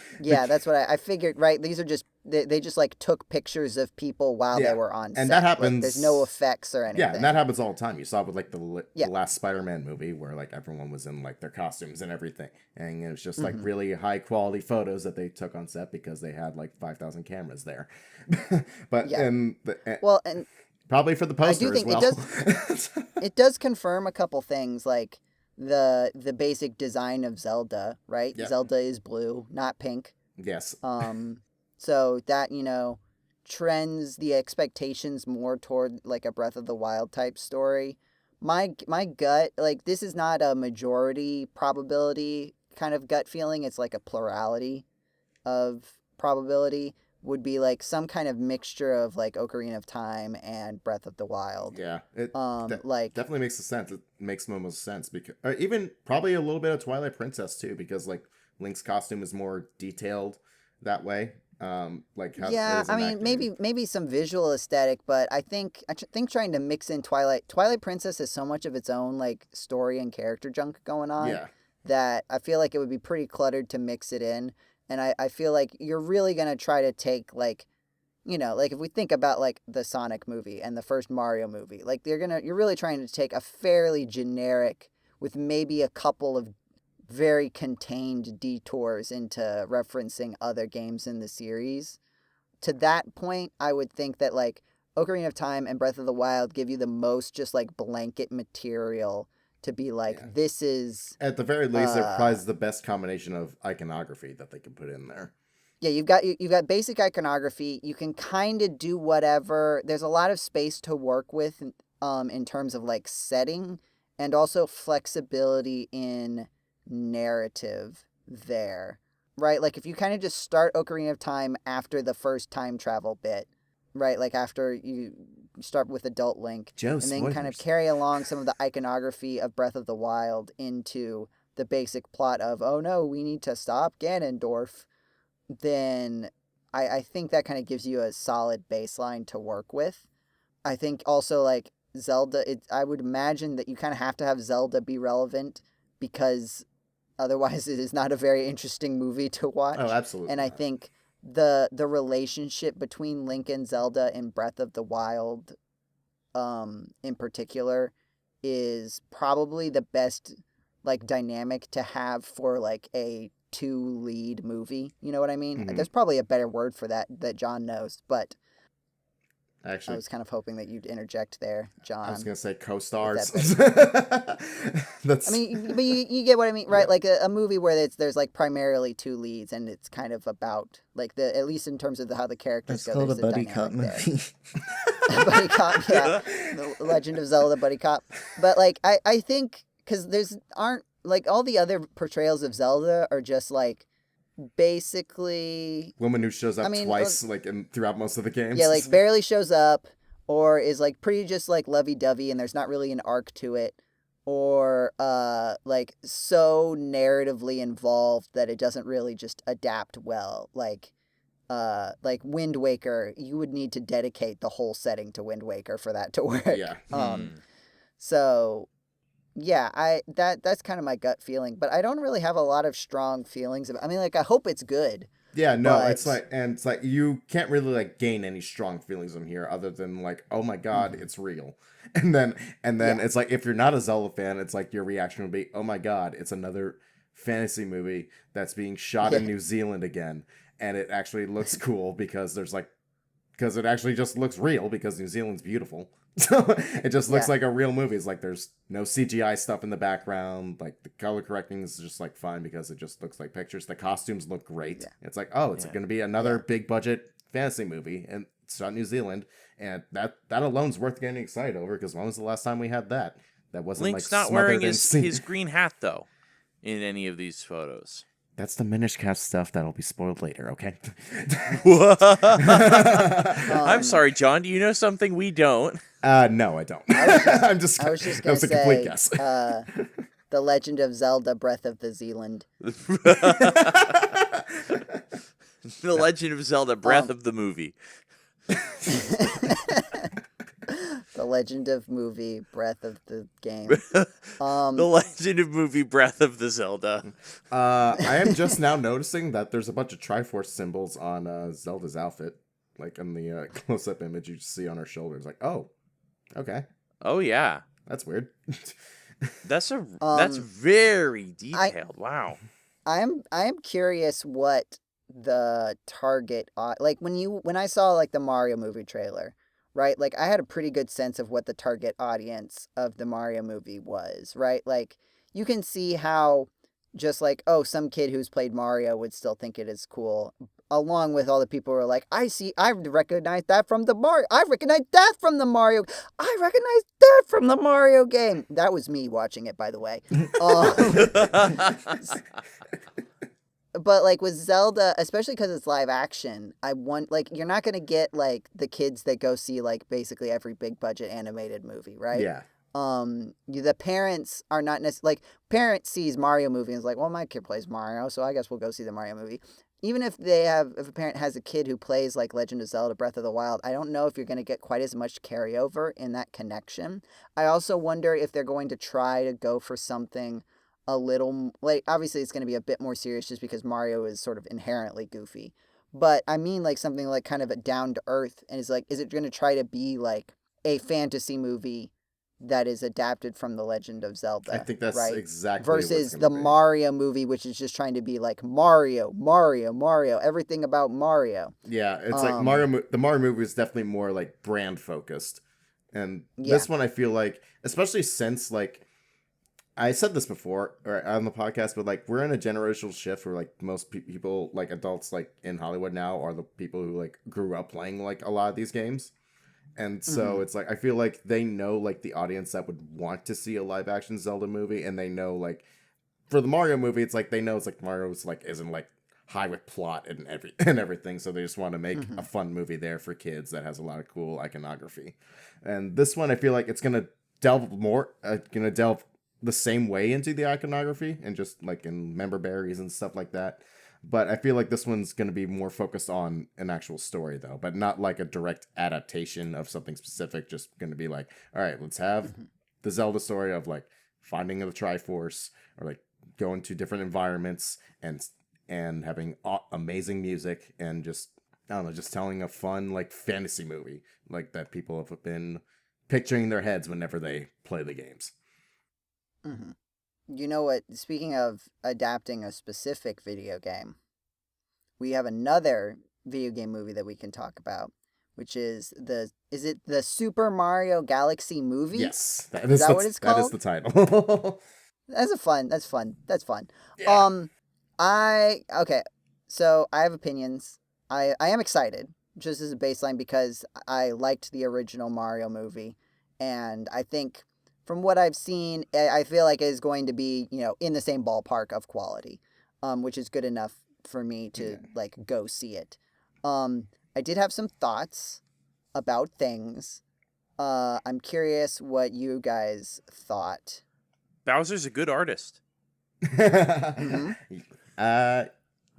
that's what I figured. Right, these are just they just, like, took pictures of people while they were on set. And that happens. Like, there's no effects or anything. Yeah, and that happens all the time. You saw it with, like, the last Spider-Man movie, where, like, everyone was in, like, their costumes and everything, and it was just like really high quality photos that they took on set because they had, like, 5,000 cameras there. But and probably for the poster as well. It does confirm a couple things, like the basic design of Zelda, right? Yep. Zelda is blue, not pink. Yes. So that, trends the expectations more toward, like, a Breath of the Wild type story. My gut, like, this is not a majority probability kind of gut feeling. It's like a plurality of probability. would be like some kind of mixture of like Ocarina of Time and Breath of the Wild. Yeah, it like definitely makes sense. It makes the most sense because, or even probably a little bit of Twilight Princess too, because like Link's costume is more detailed that way. Like how yeah, it is I in that mean game. maybe some visual aesthetic, but I think trying to mix in Twilight Princess has so much of its own like story and character junk going on Yeah, that I feel like it would be pretty cluttered to mix it in. And I feel like you're really gonna try to take like, like if we think about like the Sonic movie and the first Mario movie, like you're really trying to take a fairly generic with maybe a couple of very contained detours into referencing other games in the series. To that point, I would think that like Ocarina of Time and Breath of the Wild give you the most just like blanket material to be like, yeah. this is At the very least, it provides the best combination of iconography that they can put in there. yeah, you've got basic iconography. You can kind of do whatever. There's a lot of space to work with in terms of like setting and also flexibility in narrative there. Right? Like if you kind of just start Ocarina of Time after the first time travel bit, right? Like after you start with adult Link Joe, and then kind of spoilers. carry along some of the iconography of Breath of the Wild into the basic plot of, oh no, we need to stop Ganondorf, then I think that kind of gives you a solid baseline to work with. I think also like Zelda, I would imagine that you kind of have to have Zelda be relevant because otherwise it is not a very interesting movie to watch. Oh, absolutely. And I not. think the relationship between Link and Zelda in Breath of the Wild in particular is probably the best like dynamic to have for like a two lead movie. You know what I mean? Mhm. There's probably a better word for that John knows, but I Actually, was kind of hoping that you'd interject there, John. I was gonna say co-stars. I mean, but you get what I mean, right? Yeah. Like a movie where there's like primarily two leads, and it's kind of about like at least in terms of how the characters It's go. called a There's buddy cop dynamic movie. buddy cop, yeah, the Legend of Zelda buddy cop. But like I think because aren't like all the other portrayals of Zelda are just like basically, Woman who shows up I mean, twice, like throughout most of the games. yeah, like barely shows up, or is like pretty just like lovey-dovey, and there's not really an arc to it, or like so narratively involved that it doesn't really just adapt well. Like Wind Waker, you would need to dedicate the whole setting to Wind Waker for that to work. Yeah. So yeah, that's kind of my gut feeling, but I don't really have a lot of strong feelings about. I mean, like I hope it's good. Yeah, no, but... it's like you can't really like gain any strong feelings from here other than like, oh my god, it's real. And then Yeah. it's like if you're not a Zelda fan, it's like your reaction would be, oh my god, it's another fantasy movie that's being shot in New Zealand again, and it actually looks cool because it actually just looks real because New Zealand's beautiful. So it just looks like a real movie. It's like there's no CGI stuff in the background. Like the color correcting is just like fine because it just looks like pictures. The costumes look great. Yeah. It's like, oh, it's going to be another big budget fantasy movie, and it's not New Zealand, and that alone's worth getting excited over because when was the last time we had that? That wasn't Link's like not wearing his his green hat though in any of these photos. That's the Minish Cast stuff that'll be spoiled later, okay? I'm sorry, John. Do you know something we don't? No, I don't. I was just gonna say, a complete guess. The Legend of Zelda: Breath of the Zealand. The Legend of Zelda: Breath of the movie. The Legend of Movie: Breath of the Game. The Legend of Movie: Breath of the Zelda. I am just now noticing that there's a bunch of Triforce symbols on Zelda's outfit, like in the close-up image you see on her shoulders. Like, oh, okay, Oh yeah, that's weird. that's very detailed. Wow. I am curious what the target like when I saw like the Mario movie trailer, right? Like I had a pretty good sense of what the target audience of the Mario movie was, right? Like you can see how just like, oh, some kid who's played Mario would still think it is cool, along with all the people who are like, I recognize that from the Mario. I recognize that from the Mario. I recognize that from the Mario game. That was me watching it, by the way. But like with Zelda, especially because it's live action, I want like you're not gonna get like the kids that go see like basically every big budget animated movie, right? Yeah. The parents are not necessarily like parent sees Mario movie and is like, well, my kid plays Mario, so I guess we'll go see the Mario movie. Even if if a parent has a kid who plays like Legend of Zelda Breath of the Wild, I don't know if you're going to get quite as much carryover in that connection. I also wonder if they're going to try to go for something a little like obviously it's going to be a bit more serious just because Mario is sort of inherently goofy. But I mean like something like kind of a down to earth and is like is it going to try to be like a fantasy movie that is adapted from The Legend of Zelda? I think that's right? exactly what it's Versus gonna the be. Mario movie, which is just trying to be like Mario, Mario, Mario, everything about Mario. Yeah, it's like Mario. The Mario movie is definitely more like brand focused, and Yeah. this one I feel like, especially since like I said this before or on the podcast, but like we're in a generational shift where like most people, like adults, like in Hollywood now, are the people who like grew up playing like a lot of these games, and so it's like I feel like they know like the audience that would want to see a live action Zelda movie, and they know like for the Mario movie, it's like they know it's like Mario's like isn't like high with plot and everything, so they just want to make a fun movie there for kids that has a lot of cool iconography. And this one, I feel like it's gonna delve the same way into the iconography and just like in member berries and stuff like that. But I feel like this one's gonna be more focused on an actual story though, but not like a direct adaptation of something specific. Just gonna be like, all right, let's have the Zelda story of like finding the Triforce or like going to different environments and having amazing music and just I don't know, just telling a fun like fantasy movie like that people have been picturing in their heads whenever they play the games. You know what? Speaking of adapting a specific video game, we have another video game movie that we can talk about, which is is it the Super Mario Galaxy movie? Yes, Is that what it's that is called? the title. That's fun. That's fun. Yeah. Okay. So I have opinions. I am excited just as a baseline because I liked the original Mario movie, and I think from what I've seen, I feel like it is going to be in the same ballpark of quality, which is good enough for me to like go see it. I did have some thoughts about things. I'm curious what you guys thought. Bowser's a good artist. Mm-hmm.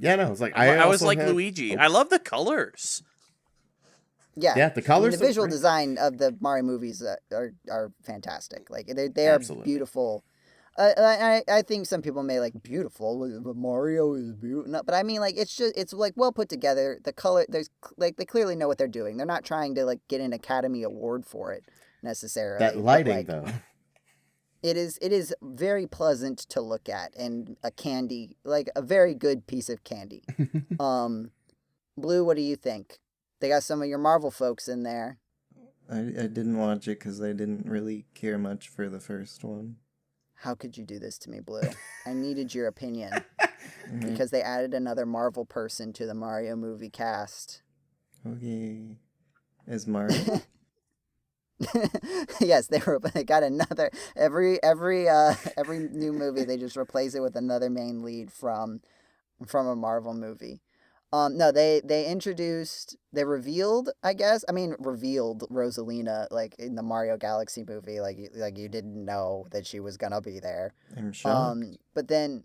Yeah, no, it's like I was also like had- Luigi. Oh. I love the colors. Yeah, The colors the look visual great. design of the Mario movies are fantastic. Like they are Absolutely. beautiful. I think some people may like beautiful, but Mario is beautiful. No, but I mean like it's like well put together. The color like they clearly know what they're doing. They're not trying to like get an Academy Award for it necessarily. That but, lighting like, though. it is very pleasant to look at and a candy like a very good piece of candy. Blue, what do you think? They got some of your Marvel folks in there. I didn't watch it because I didn't really care much for the first one. How could you do this to me, Blue? I needed your opinion because they added another Marvel person to the Mario movie cast. Okay. Is Mario? Yes, they got another every new movie they just replace it with another main lead from a Marvel movie. No, they revealed, I guess. I mean, revealed Rosalina like in the Mario Galaxy movie, like you didn't know that she was gonna be there. I'm shocked. But then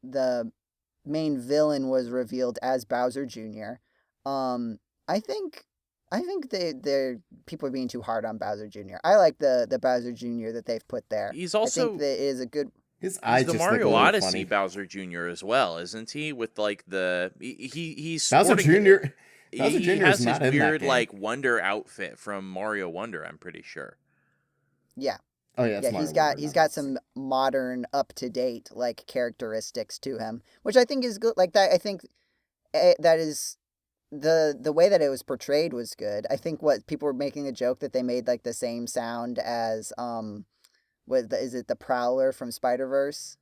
the main villain was revealed as Bowser Jr. I think they're people are being too hard on Bowser Jr. I like the Bowser Jr. that they've put there. He's I also think that it is a good. His he's eyes the just look a Mario little Odyssey funny. Bowser Jr. as well, isn't he? With like he's Bowser sporting- Jr. Bowser He Jr. has is not his in that weird game. like Wonder outfit from Mario Wonder. I'm pretty sure. Yeah. Oh yeah, it's Yeah, Mario he's Wonder, got not some modern, up to date like characteristics to him, which I think is good. Like that, I think that is the way that it was portrayed was good. I think what people were making a joke that they made like the same sound as is it the Prowler from Spider-Verse?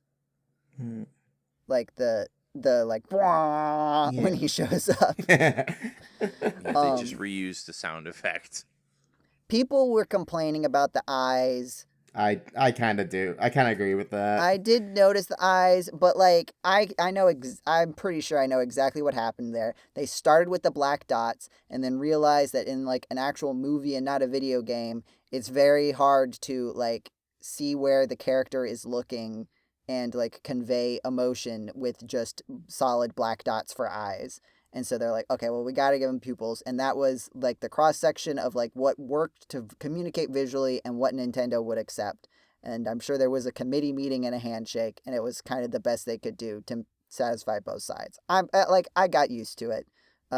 Hmm. Like the like when he shows up. Yeah, they just Um, reused the sound effect. People were complaining about the eyes. I kind of do. I kind of agree with that. I did notice the eyes, but like I know I'm pretty sure I know exactly what happened there. They started with the black dots and then realized that in like an actual movie and not a video game, it's very hard to like see where the character is looking and like convey emotion with just solid black dots for eyes. And so they're like, okay, well, we got to give them pupils. And that was like the cross section of like what worked to communicate visually and what Nintendo would accept. And I'm sure there was a committee meeting and a handshake, and it was kind of the best they could do to satisfy both sides. I got used to it,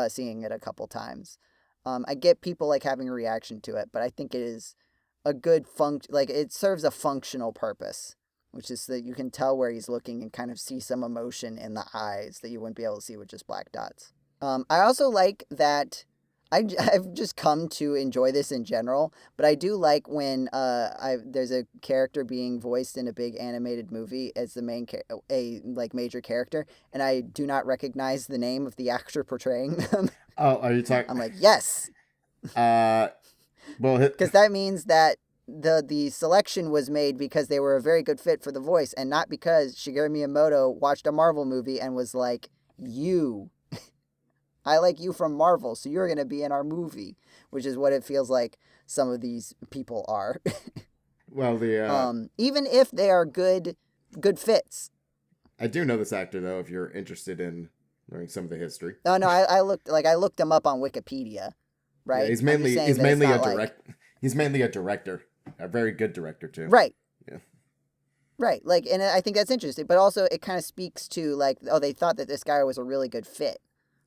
seeing it a couple times. I get people like having a reaction to it, but I think it is a good like it serves a functional purpose, which is that you can tell where he's looking and kind of see some emotion in the eyes that you wouldn't be able to see with just black dots. I also like that I've just come to enjoy this in general, but I do like when there's a character being voiced in a big animated movie as the main a like major character, and I do not recognize the name of the actor portraying them. Oh, are you talking? I'm like, yes. Well, because that means that the selection was made because they were a very good fit for the voice, and not because Shigeru Miyamoto watched a Marvel movie and was like, you. I like you from Marvel, so you're going to be in our movie, which is what it feels like some of these people are. Well, even if they are good fits. I do know this actor though. If you're interested in learning some of the history. Oh no, I looked him up on Wikipedia, right? Yeah, he's mainly a director, a very good director too. Right. Yeah. Right, like, and I think that's interesting, but also it kind of speaks to like, oh, they thought that this guy was a really good fit.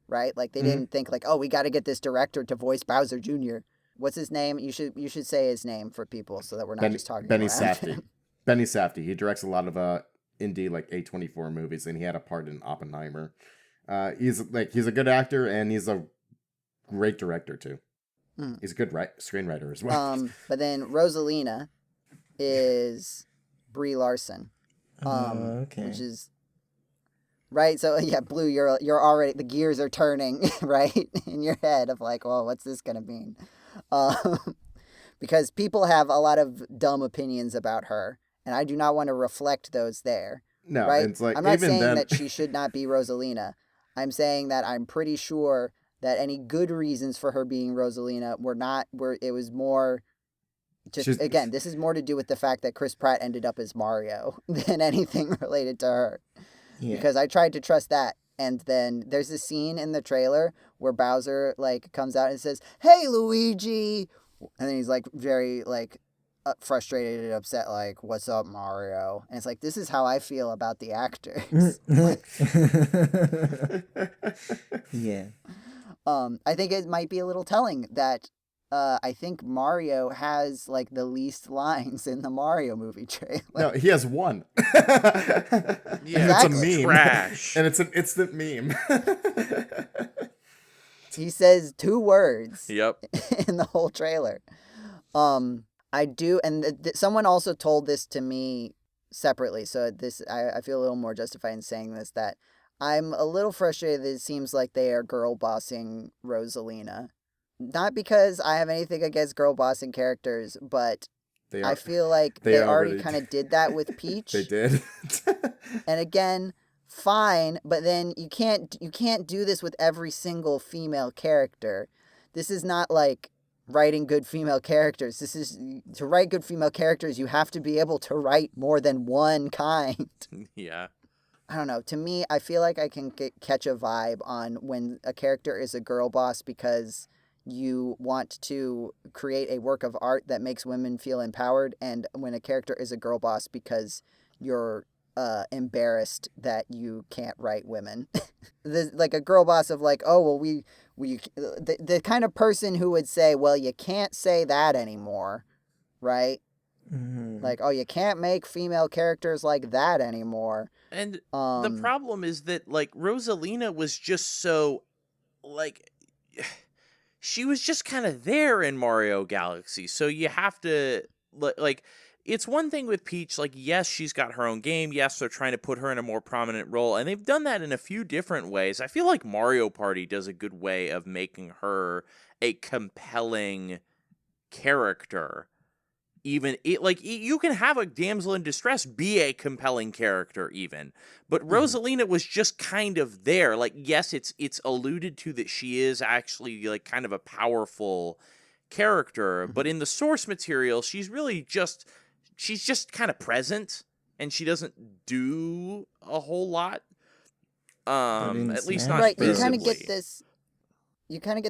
Right? Like they didn't think like, oh, we got to get this director to voice Bowser Jr. What's his name? You should say his name for people so that we're not just talking Benny around. Safdie. Benny Safdie. He directs a lot of indie like A24 movies, and he had a part in Oppenheimer. He's a good actor, and he's a great director too. He's a good screenwriter as well. But then Rosalina is Brie Larson. Okay. Which is right. So yeah, Blue, you're already, the gears are turning right in your head of like, well, what's this gonna mean? Because people have a lot of dumb opinions about her, and I do not want to reflect those there. No, right? it's like, I'm not even saying then... that she should not be Rosalina. I'm saying that I'm pretty sure that any good reasons for her being Rosalina it was more just, again, this is more to do with the fact that Chris Pratt ended up as Mario than anything related to her. Yeah. Because I tried to trust that. And then there's a scene in the trailer where Bowser like comes out and says, "Hey, Luigi," and then he's like very like frustrated and upset, like, "What's up, Mario?" And it's like, this is how I feel about the actors. Yeah. I think it might be a little telling that I think Mario has like the least lines in the Mario movie trailer. No, he has one. Yeah, it's a meme. Trash. And it's an instant meme. He says 2 words. Yep. In the whole trailer. I do, and someone also told this to me separately, so I feel a little more justified in saying this, that I'm a little frustrated that it seems like they are girl bossing Rosalina. Not because I have anything against girl bossing characters, but I feel like they already kind of did that with Peach. They did. And again, fine, but then you can't do this with every single female character. This is not like writing good female characters. This is, to write good female characters, you have to be able to write more than one kind. Yeah. I don't know. To me, I feel like I can catch a vibe on when a character is a girl boss because you want to create a work of art that makes women feel empowered, and when a character is a girl boss because you're embarrassed that you can't write women. Like a girl boss of like, oh, well, the kind of person who would say, well, you can't say that anymore, right? Mm-hmm. Like, oh, you can't make female characters like that anymore. And the problem is that, like, Rosalina was just so, like, she was just kind of there in Mario Galaxy. So you have to, like, it's one thing with Peach, like, yes, she's got her own game. Yes, they're trying to put her in a more prominent role. And they've done that in a few different ways. I feel like Mario Party does a good way of making her a compelling character. even you can have a damsel in distress be a compelling character even, but Mm-hmm. Rosalina was just kind of there. Like, yes, it's alluded to that she is actually like kind of a powerful character, but in the source material she's just kind of present, and she doesn't do a whole lot, But in at least not Smash Right, you Bros. kind of get visibly.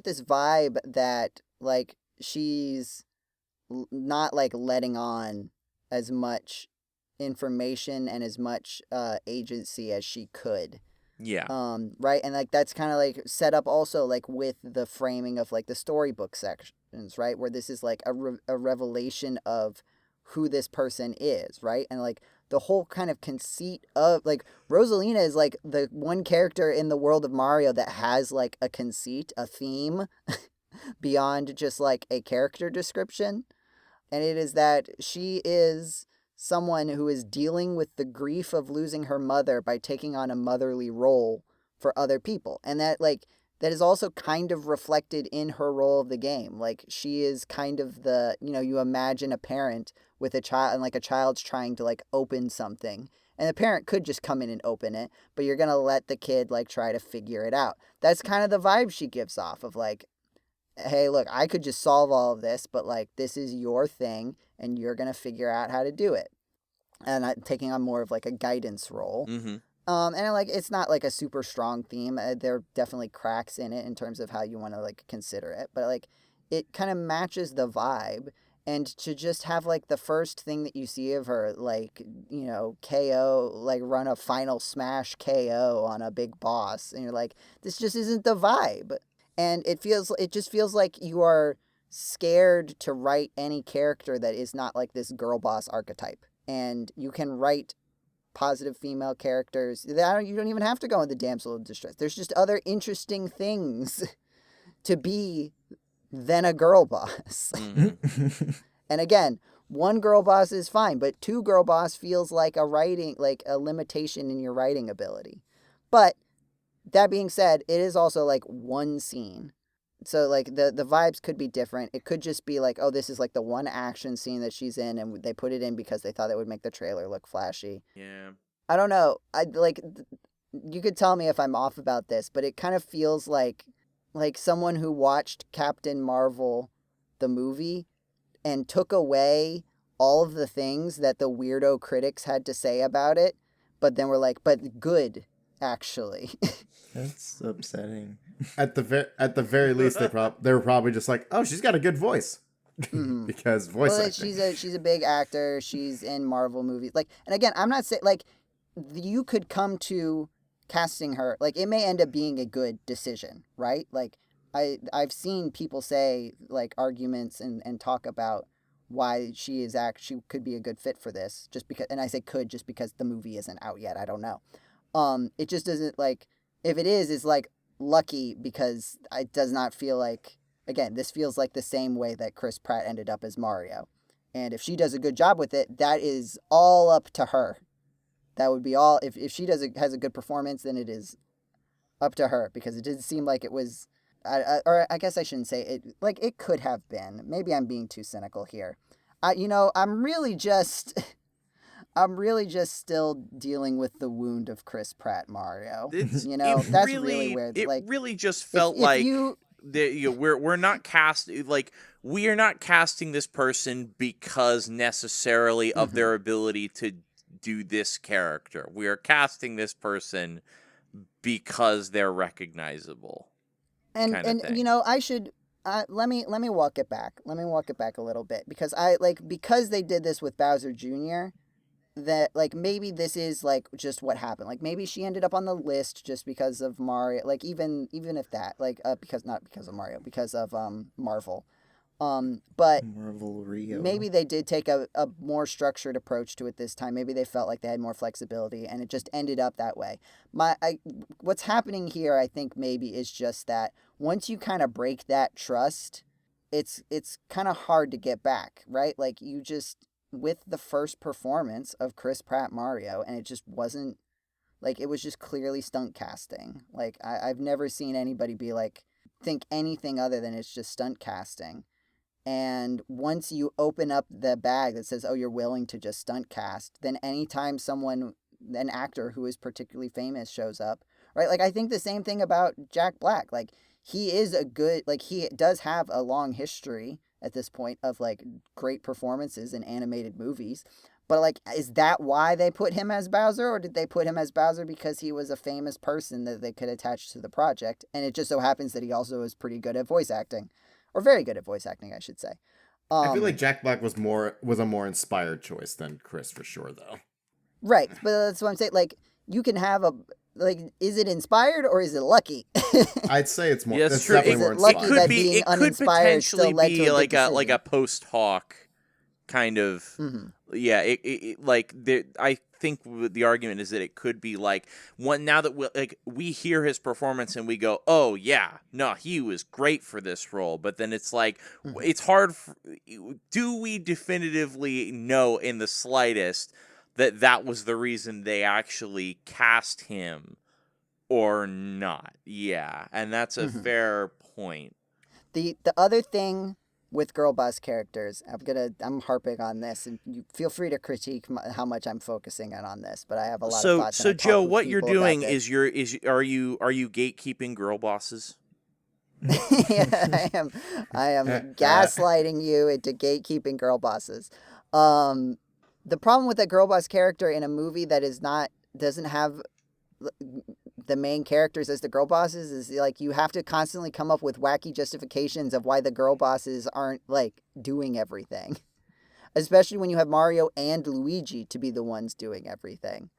this vibe that like she's not like letting on as much information and as much agency as she could. Yeah. Right, and like that's kind of like set up also like with the framing of like the storybook sections, right, where this is like a revelation of who this person is, right, and like the whole kind of conceit of like Rosalina is like the one character in the world of Mario that has like a conceit, a theme beyond just like a character description. And it is that she is someone who is dealing with the grief of losing her mother by taking on a motherly role for other people. And that is also kind of reflected in her role of the game. Like she is kind of the, you imagine a parent with a child, and like a child's trying to like open something. And the parent could just come in and open it, but you're going to let the kid like try to figure it out. That's kind of the vibe she gives off of like, hey, look, I could just solve all of this, but like this is your thing and you're going to figure out how to do it. And I'm taking on more of like a guidance role. Mm-hmm. And like it's not like a super strong theme. There are definitely cracks in it in terms of how you want to like consider it, but like it kind of matches the vibe. And to just have like the first thing that you see of her, like, KO, like run a final smash KO on a big boss, and you're like, this just isn't the vibe. And it just feels like you are scared to write any character that is not like this girl boss archetype. And you can write positive female characters. You don't even have to go into damsel in distress. There's just other interesting things to be than a girl boss. Mm-hmm. And again, one girl boss is fine, but two girl boss feels like a limitation in your writing ability. But that being said, it is also like one scene. So like the vibes could be different. It could just be like, oh, this is like the one action scene that she's in, and they put it in because they thought that would make the trailer look flashy. Yeah. I don't know. You could tell me if I'm off about this, but it kind of feels like someone who watched Captain Marvel, the movie, and took away all of the things that the weirdo critics had to say about it, but then were like, but good, actually. That's upsetting. At the very least, they were probably just like, oh, she's got a good voice. Mm-hmm. Because voice Well, acting. she's a big actor. She's in Marvel movies. Like, and again, I'm not saying like you could come to casting her. Like, it may end up being a good decision, right? Like, I've seen people say like arguments and talk about why she could be a good fit for this, just because. And I say could just because the movie isn't out yet. I don't know. It just doesn't like, if it is, it's like lucky, because it does not feel like, again, this feels like the same way that Chris Pratt ended up as Mario. And if she does a good job with it, that is all up to her. That would be all. If she has a good performance, then it is up to her, because it didn't seem like it was, or I guess I shouldn't say it, like it could have been. Maybe I'm being too cynical here. I'm really just still dealing with the wound of Chris Pratt Mario. It's That's really where it like really just if felt if like you we're not we are not casting this person because necessarily of their ability to do this character. We are casting this person because they're recognizable. and Kind of and thing. I should let me walk it back. Let me walk it back a little bit, because because they did this with Bowser Jr., that like maybe this is like just what happened. Like maybe she ended up on the list just because of Mario. Like even if that, like because not because of Mario, because of Marvel. But Marvel Rio. maybe they did take a more structured approach to it this time. Maybe they felt like they had more flexibility, and it just ended up that way. What's happening here, I think, maybe is just that once you kind of break that trust, it's kind of hard to get back, right? Like you just, with the first performance of Chris Pratt Mario, and it just wasn't, like, it was just clearly stunt casting. Like I've never seen anybody be like, think anything other than it's just stunt casting. And once you open up the bag that says, oh, you're willing to just stunt cast, then anytime an actor who is particularly famous shows up, right? Like, I think the same thing about Jack Black. Like, he is he does have a long history at this point of, like, great performances in animated movies. But, like, is that why they put him as Bowser? Or did they put him as Bowser because he was a famous person that they could attach to the project? And it just so happens that he also is pretty good at voice acting. Or very good at voice acting, I should say. I feel like Jack Black was a more inspired choice than Chris for sure, though. Right, but that's what I'm saying. Like, you can have is it inspired or is it lucky? I'd say it's more. Yeah, it's true. definitely more inspired. It could potentially be like a post hoc kind of. Mm-hmm. Yeah, I think the argument is that it could be like now that we hear his performance and we go, oh yeah, no, he was great for this role. But then it's like, it's hard. Do we definitively know in the slightest that was the reason they actually cast him or not? Yeah, and that's a fair point. The other thing with Girlboss characters, I'm harping on this, and you feel free to critique how much I'm focusing on this, but I have a lot of thoughts. So Joe, what you're doing is are you gatekeeping girl bosses? Yeah, I am gaslighting you into gatekeeping girl bosses. The problem with a girl boss character in a movie that doesn't have the main characters as the girl bosses is like you have to constantly come up with wacky justifications of why the girl bosses aren't like doing everything. Especially when you have Mario and Luigi to be the ones doing everything.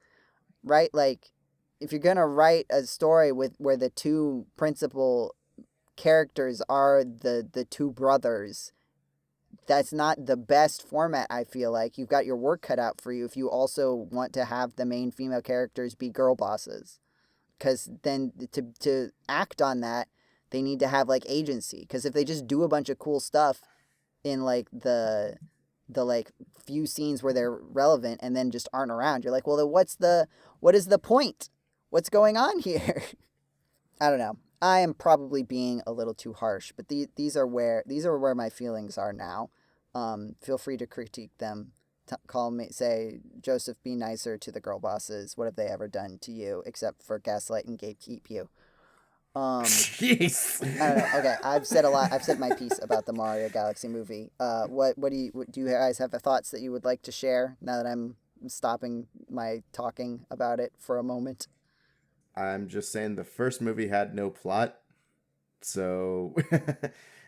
Right? Like, if you're going to write a story where the two principal characters are the two brothers, that's not the best format, I feel like. You've got your work cut out for you if you also want to have the main female characters be girl bosses. Because then to act on that, they need to have, like, agency. Because if they just do a bunch of cool stuff in, like, the like, few scenes where they're relevant and then just aren't around, you're like, well, then what is the point? What's going on here? I don't know. I am probably being a little too harsh, but these are where my feelings are now. Feel free to critique them. Call me, say, Joseph, be nicer to the girl bosses. What have they ever done to you except for gaslight and gatekeep you? Jeez. I don't know. Okay, I've said a lot. I've said my piece about the Mario Galaxy movie. What do you guys have thoughts that you would like to share now that I'm stopping my talking about it for a moment? I'm just saying the first movie had no plot, so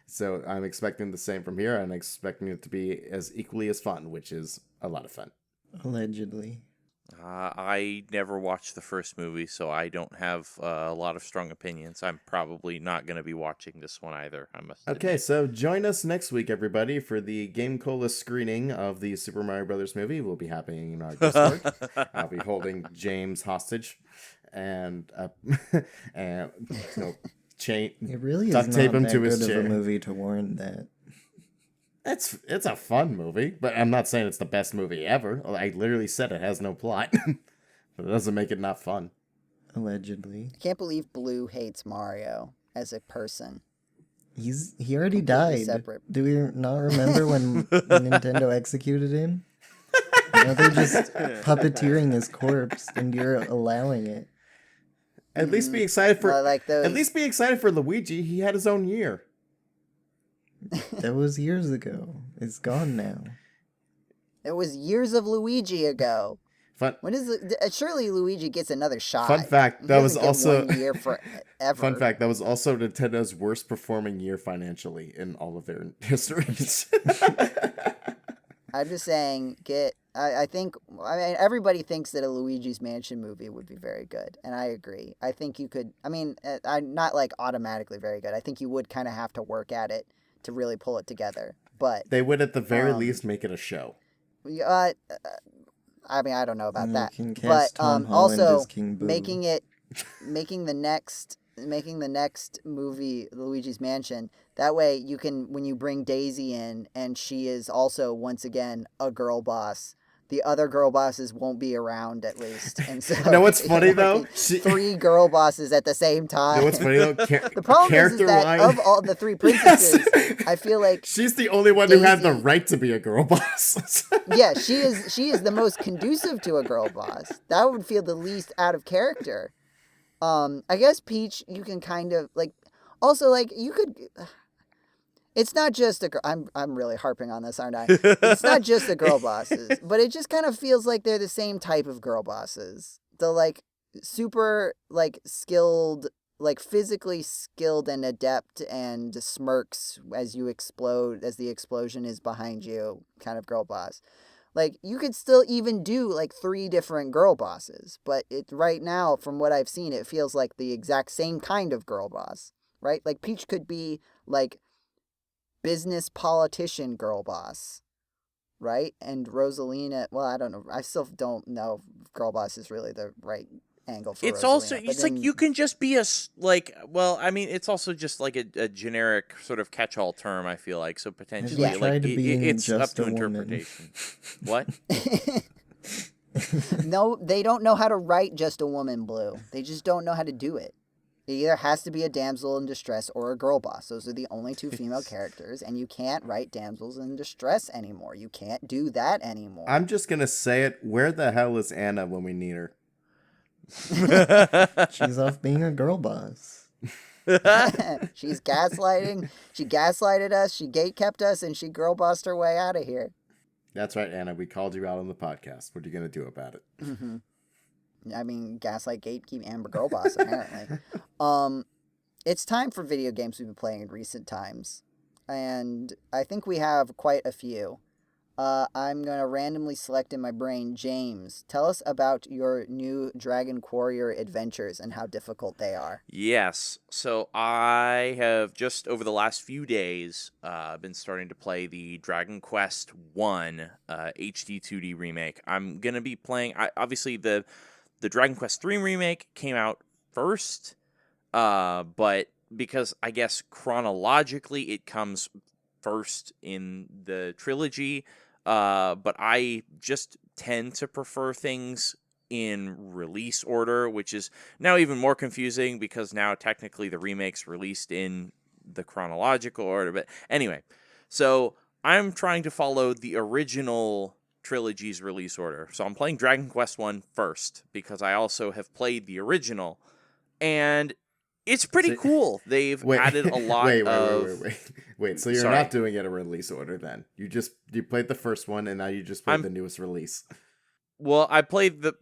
so I'm expecting the same from here, and expecting it to be as equally as fun, which is a lot of fun. Allegedly. I never watched the first movie, so I don't have a lot of strong opinions. I'm probably not going to be watching this one either, I must admit. Okay, so join us next week, everybody, for the GameCola screening of the Super Mario Brothers movie. Will be happening in our Discord. I'll be holding James hostage, and chain. It really is duct not tape him that to good his of chair. a movie to warrant that. It's a fun movie, but I'm not saying it's the best movie ever. I literally said it has no plot, but it doesn't make it not fun. Allegedly. I can't believe Blue hates Mario as a person. He already Completely died. separate. Do we not remember when Nintendo executed him? Now they're just puppeteering his corpse, and you're allowing it. At least be excited for. Well, like those... At least be excited for Luigi. He had his own year. That was years ago. It's gone now. It was years of Luigi ago. Fun. When is surely Luigi gets another shot? Fun fact. That was also 1 year forever. Fun fact. That was also Nintendo's worst performing year financially in all of their histories. I'm just saying. I think. I mean, everybody thinks that a Luigi's Mansion movie would be very good, and I agree. I think you could. I mean, I'm not like automatically very good. I think you would kind of have to work at it to really pull it together. But they would, at the very least, make it a show. I mean, I don't know about that, but also making the next movie Luigi's Mansion. That way, you can, when you bring Daisy in, and she is also once again a girl boss, the other girl bosses won't be around at least, and so You know what's funny it won't though? be 3 girl bosses at the same time. You know what's funny though? The problem is that Character-wise, of all the 3 princesses, yes. I feel like She's the only one who has the Daisy- right to be a girl boss. yeah, she is the most conducive to a girl boss. That would feel the least out of character. I guess Peach, you can kind of like, also like you could. It's not just a girl. I'm really harping on this, aren't I? It's not just the girl bosses, but it just kind of feels like they're the same type of girl bosses. The like super like skilled, like physically skilled and adept and smirks as you explode, as the explosion is behind you, kind of girl boss. Like you could still even do like 3 different girl bosses, but it right now from what I've seen, it feels like the exact same kind of girl boss, right? Like Peach could be like business politician girl boss, right? And Rosalina, well, I don't know. I still don't know if girl boss is really the right angle for It's Rosalina. also But it's then, like you can just be like, well, I mean, it's also just like a generic sort of catch-all term, I feel like. So potentially Yeah. Tried to be it's up just to a woman. interpretation. What? no, they don't know how to write just a woman, Blue. They just don't know how to do it. It either has to be a damsel in distress or a girl boss. Those are the only 2 female characters, and you can't write damsels in distress anymore. You can't do that anymore. I'm just gonna say it. Where the hell is Anna when we need her? She's off being a girl boss. She's gaslighting. She gaslighted us. She gatekept us, and she girl bossed her way out of here. That's right, Anna. We called you out on the podcast. What are you gonna do about it? Mm-hmm. I mean, gaslight, gatekeep, Amber girl boss. Apparently, it's time for video games we've been playing in recent times, and I think we have quite a few. I'm gonna randomly select in my brain. James, tell us about your new Dragon Warrior adventures and how difficult they are. Yes. So I have just over the last few days been starting to play the Dragon Quest 1 HD 2D remake. I'm going to be playing obviously the Dragon Quest 3 remake came out first, but because I guess chronologically it comes first in the trilogy, but I just tend to prefer things in release order, which is now even more confusing because now technically the remake's released in the chronological order. But anyway, so I'm trying to follow the original trilogy's release order. So I'm playing Dragon Quest 1 first because I also have played the original, and it's pretty cool. They've added a lot Wait. So you're not doing it a release order then? You played the first one and now you just played the newest release. Well, I played the.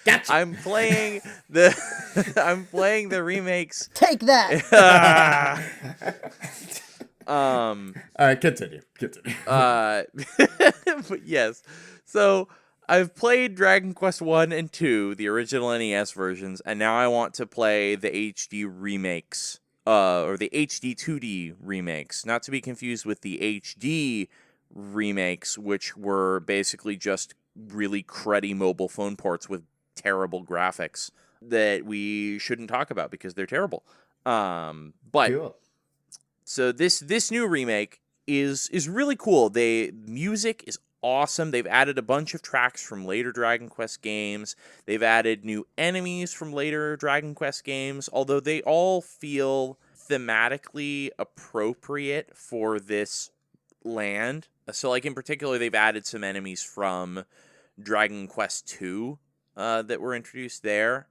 Gotcha. I'm playing the remakes. Take that. All right, continue. But yes. So I've played Dragon Quest 1 and 2, the original NES versions, and now I want to play the HD remakes, or the HD 2D remakes, not to be confused with the HD remakes, which were basically just really cruddy mobile phone ports with terrible graphics that we shouldn't talk about because they're terrible. But cool. So this new remake is really cool. Music is awesome. They've added a bunch of tracks from later Dragon Quest games. They've added new enemies from later Dragon Quest games, although they all feel thematically appropriate for this land. So like in particular, they've added some enemies from Dragon Quest 2 that were introduced there.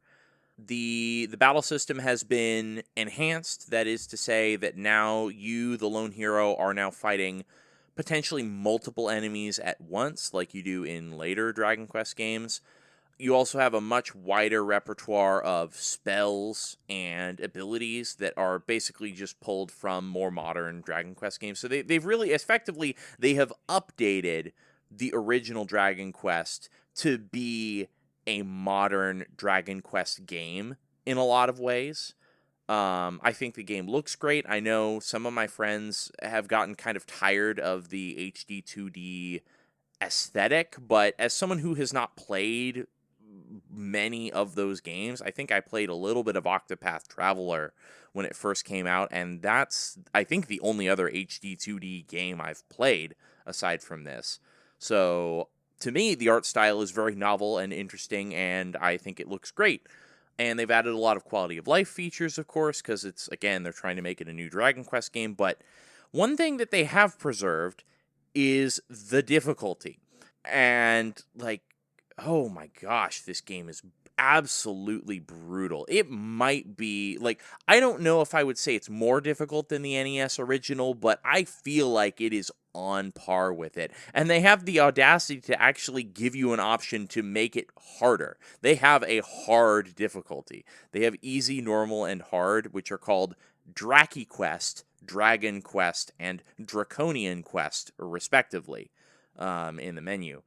The battle system has been enhanced. That is to say that now you, the lone hero, are now fighting potentially multiple enemies at once, like you do in later Dragon Quest games. You also have a much wider repertoire of spells and abilities that are basically just pulled from more modern Dragon Quest games. So they've really, effectively, they have updated the original Dragon Quest to be a modern Dragon Quest game in a lot of ways. I think the game looks great. I know some of my friends have gotten kind of tired of the HD 2D aesthetic, but as someone who has not played many of those games, I think I played a little bit of Octopath Traveler when it first came out, and that's, I think, the only other HD 2D game I've played aside from this. So to me, the art style is very novel and interesting, and I think it looks great. And they've added a lot of quality of life features, of course, because it's, again, they're trying to make it a new Dragon Quest game. But one thing that they have preserved is the difficulty. And, like, oh my gosh, this game is absolutely brutal. It might be, like, I don't know if I would say it's more difficult than the NES original, but I feel like it is on par with it. And they have the audacity to actually give you an option to make it harder. They have a hard difficulty. They have easy, normal, and hard, which are called Draki Quest, Dragon Quest, and Draconian Quest, respectively, in the menu.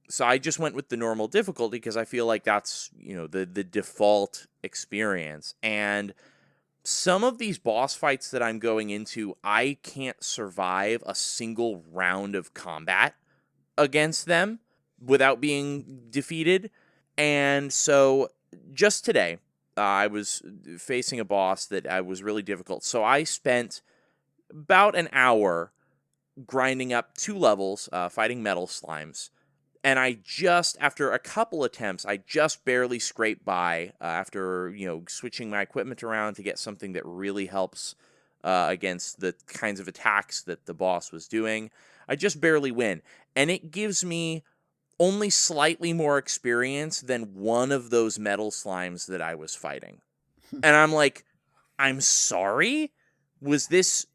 So I just went with the normal difficulty because I feel like that's, the default experience. And some of these boss fights that I'm going into, I can't survive a single round of combat against them without being defeated. And so just today, I was facing a boss that was really difficult. So I spent about an hour grinding up 2 levels, fighting metal slimes. And after a couple attempts, I just barely scraped by after, switching my equipment around to get something that really helps against the kinds of attacks that the boss was doing. I just barely win. And it gives me only slightly more experience than one of those metal slimes that I was fighting. And I'm like, I'm sorry? Is this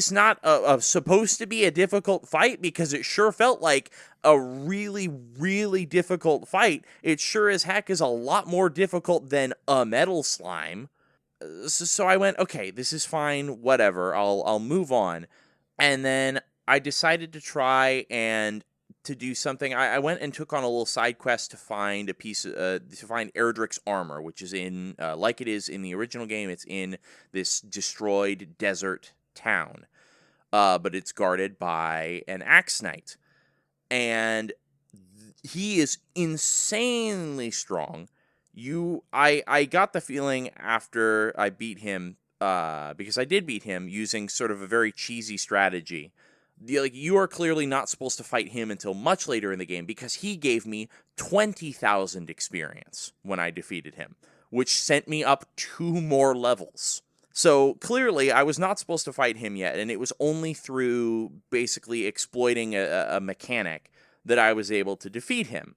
not supposed to be a difficult fight? Because it sure felt like a really, really difficult fight. It sure as heck is a lot more difficult than a metal slime. So I went, okay, this is fine, whatever, I'll move on. And then I decided to try and to do something. I went and took on a little side quest to find to find Erdrick's armor, which is in, like it is in the original game, it's in this destroyed desert town. But it's guarded by an Axe Knight. And he is insanely strong. I got the feeling after I beat him, because I did beat him using sort of a very cheesy strategy. You are clearly not supposed to fight him until much later in the game because he gave me 20,000 experience when I defeated him, which sent me up 2 more levels. So clearly I was not supposed to fight him yet, and it was only through basically exploiting a mechanic that I was able to defeat him.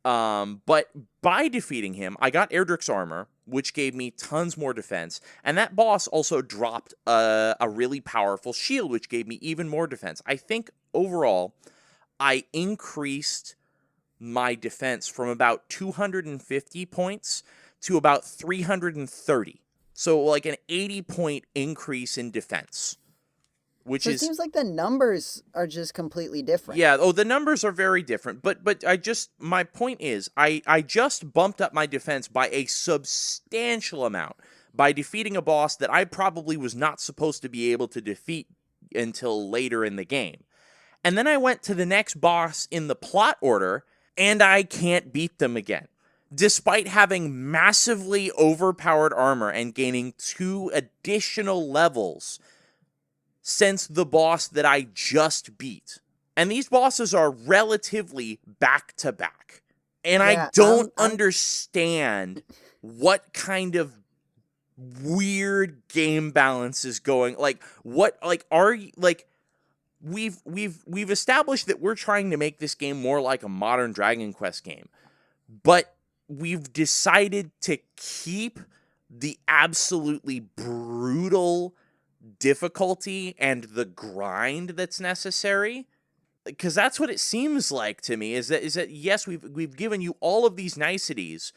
But by defeating him, I got Erdrick's armor, which gave me tons more defense, and that boss also dropped a really powerful shield, which gave me even more defense. I think overall, I increased my defense from about 250 points to about 330. So like an 80-point increase in defense. Which so it seems like the numbers are just completely different. Yeah, the numbers are very different, but my point is, I just bumped up my defense by a substantial amount by defeating a boss that I probably was not supposed to be able to defeat until later in the game. And then I went to the next boss in the plot order, and I can't beat them again. Despite having massively overpowered armor and gaining 2 additional levels since the boss that I just beat. And these bosses are relatively back-to-back. And I don't understand what kind of weird game balance is going. We've established that we're trying to make this game more like a modern Dragon Quest game. But we've decided to keep the absolutely brutal difficulty and the grind that's necessary, because that's what it seems like to me, is that yes, we've given you all of these niceties,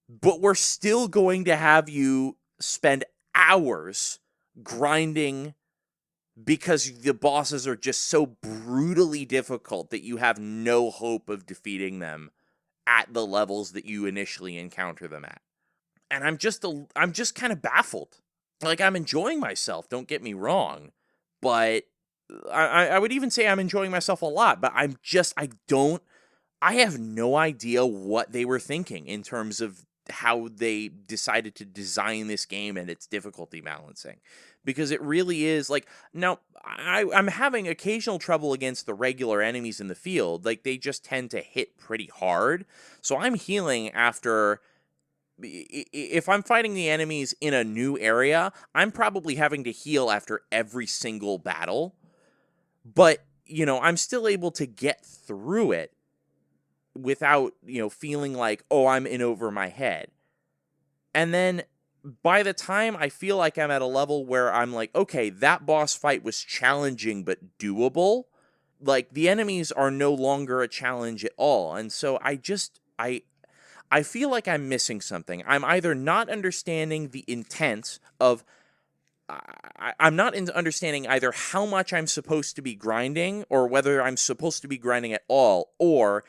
but we're still going to have you spend hours grinding because the bosses are just so brutally difficult that you have no hope of defeating them at the levels that you initially encounter them at. And I'm just kind of baffled. Like, I'm enjoying myself, don't get me wrong, but I would even say I'm enjoying myself a lot, but I have no idea what they were thinking in terms of how they decided to design this game and its difficulty balancing, because it really is like, now I'm having occasional trouble against the regular enemies in the field. Like, they just tend to hit pretty hard, so I'm healing after. If I'm fighting the enemies in a new area, I'm probably having to heal after every single battle, but I'm still able to get through it without, feeling like, oh, I'm in over my head. And then by the time I feel like I'm at a level where I'm like, okay, that boss fight was challenging but doable, like, the enemies are no longer a challenge at all. And so I feel like I'm missing something. I'm either not understanding the intent of I'm not understanding either how much I'm supposed to be grinding, or whether I'm supposed to be grinding at all, or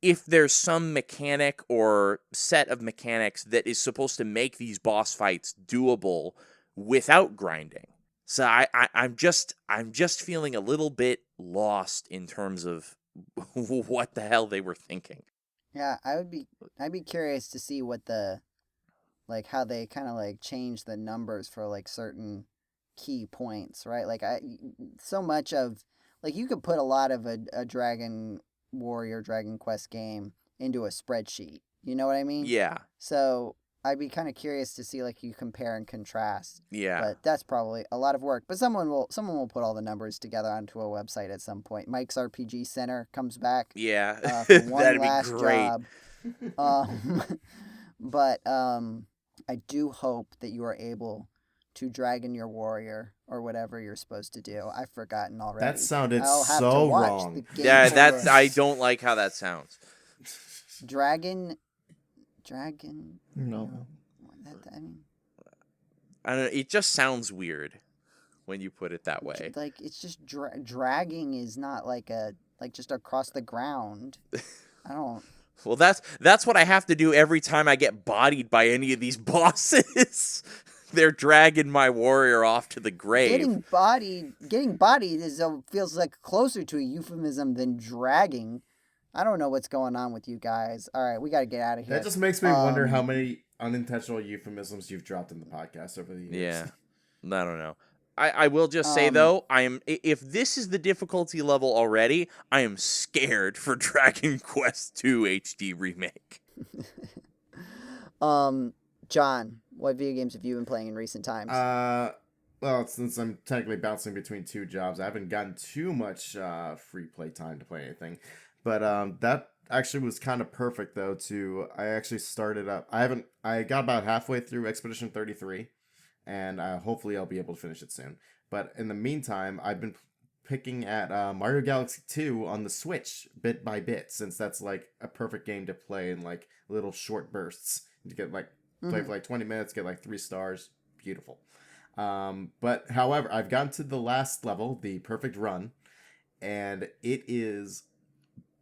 if there's some mechanic or set of mechanics that is supposed to make these boss fights doable without grinding. So I'm just feeling a little bit lost in terms of what the hell they were thinking. Yeah, I'd be curious to see what the, like, how they kind of like change the numbers for like certain key points, right? Like, so much of, like, you could put a lot of a Dragon Warrior, Dragon Quest game into a spreadsheet. You know what I mean? Yeah. So I'd be kind of curious to see, like, you compare and contrast. Yeah. But that's probably a lot of work. But someone will put all the numbers together onto a website at some point. Mike's RPG Center comes back. Yeah. For one That'd be last great. job. But I do hope that you are able to dragon your warrior or whatever you're supposed to do. I've forgotten already. That sounded I'll have to so watch wrong. the Yeah, GameCola. I don't like how that sounds. Dragon. No. I mean, I don't know, it just sounds weird when you put it that way. like, it's just dragging is not like just across the ground. I don't. Well, that's what I have to do every time I get bodied by any of these bosses. They're dragging my warrior off to the grave. Getting bodied feels like closer to a euphemism than dragging. I don't know what's going on with you guys. All right, we got to get out of here. That just makes me wonder how many unintentional euphemisms you've dropped in the podcast over the years. Yeah, I don't know. I will just say, though, if this is the difficulty level already, I am scared for Dragon Quest II HD Remake. John, what video games have you been playing in recent times? Well, since I'm technically bouncing between two jobs, I haven't gotten too much free play time to play anything. But that actually was kind of perfect, though, I actually started up. I got about halfway through Expedition 33, and hopefully I'll be able to finish it soon. But in the meantime, I've been picking at Mario Galaxy 2 on the Switch bit by bit, since that's like a perfect game to play in like little short bursts. To get like play for like 20 minutes, get like 3 stars. Beautiful. But however, I've gotten to the last level, the perfect run, and it is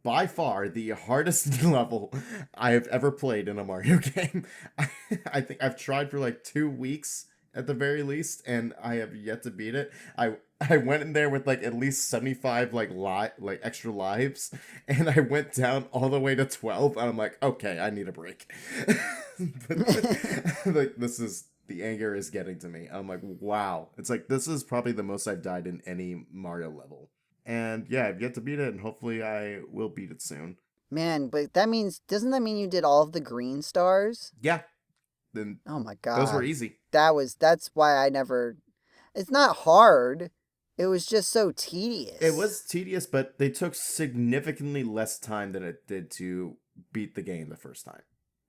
by far the hardest level I have ever played in a Mario game. I think I've tried for like 2 weeks at the very least, and I have yet to beat it. I went in there with like at least 75 like extra lives, and I went down all the way to 12, and I'm like, okay, I need a break. But, like, the anger is getting to me. I'm like, wow. It's like, this is probably the most I've died in any Mario level. And yeah, I've yet to beat it, and hopefully I will beat it soon. Man, but doesn't that mean you did all of the green stars? Yeah. Then oh my god. Those were easy. That's why it's not hard. It was just so tedious. It was tedious, but they took significantly less time than it did to beat the game the first time.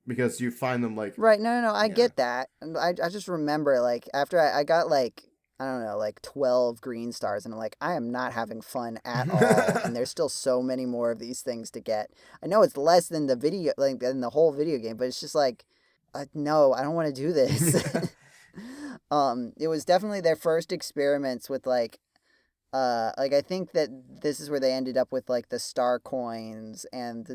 Because you find them like... Right, no, I get that. I just remember, like, after I got, like, I don't know, like 12 green stars, and I'm like, I am not having fun at all, and there's still so many more of these things to get. I know it's less than than the whole video game, but it's just like, no, I don't want to do this. It was definitely their first experiments with, like, I think that this is where they ended up with, like, the star coins and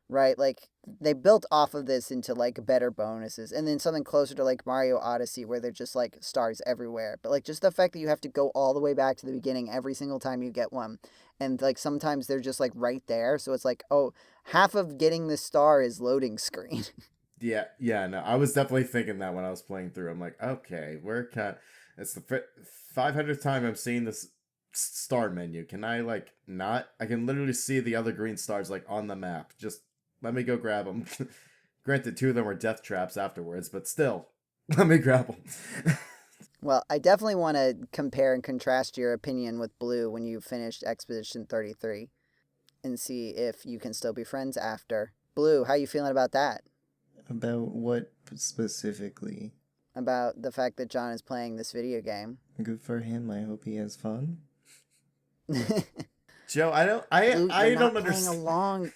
right, like, they built off of this into, like, better bonuses, and then something closer to, like, Mario Odyssey, where they're just, like, stars everywhere, but, like, just the fact that you have to go all the way back to the beginning every single time you get one, and, like, sometimes they're just, like, right there, so it's like, oh, half of getting the star is loading screen. Yeah, no, I was definitely thinking that when I was playing through. I'm like, okay, where can it's the 500th time I'm seeing this star menu. Can I like not? I can literally see the other green stars like on the map. Just let me go grab them. Granted, 2 of them were death traps afterwards, but still, let me grab them. Well, I definitely want to compare and contrast your opinion with Blue when you finished Expedition 33 and see if you can still be friends after. Blue, how you feeling about that? About what specifically? About the fact that John is playing this video game. Good for him. I hope he has fun. Joe, Blue, you're not don't playing understand. along.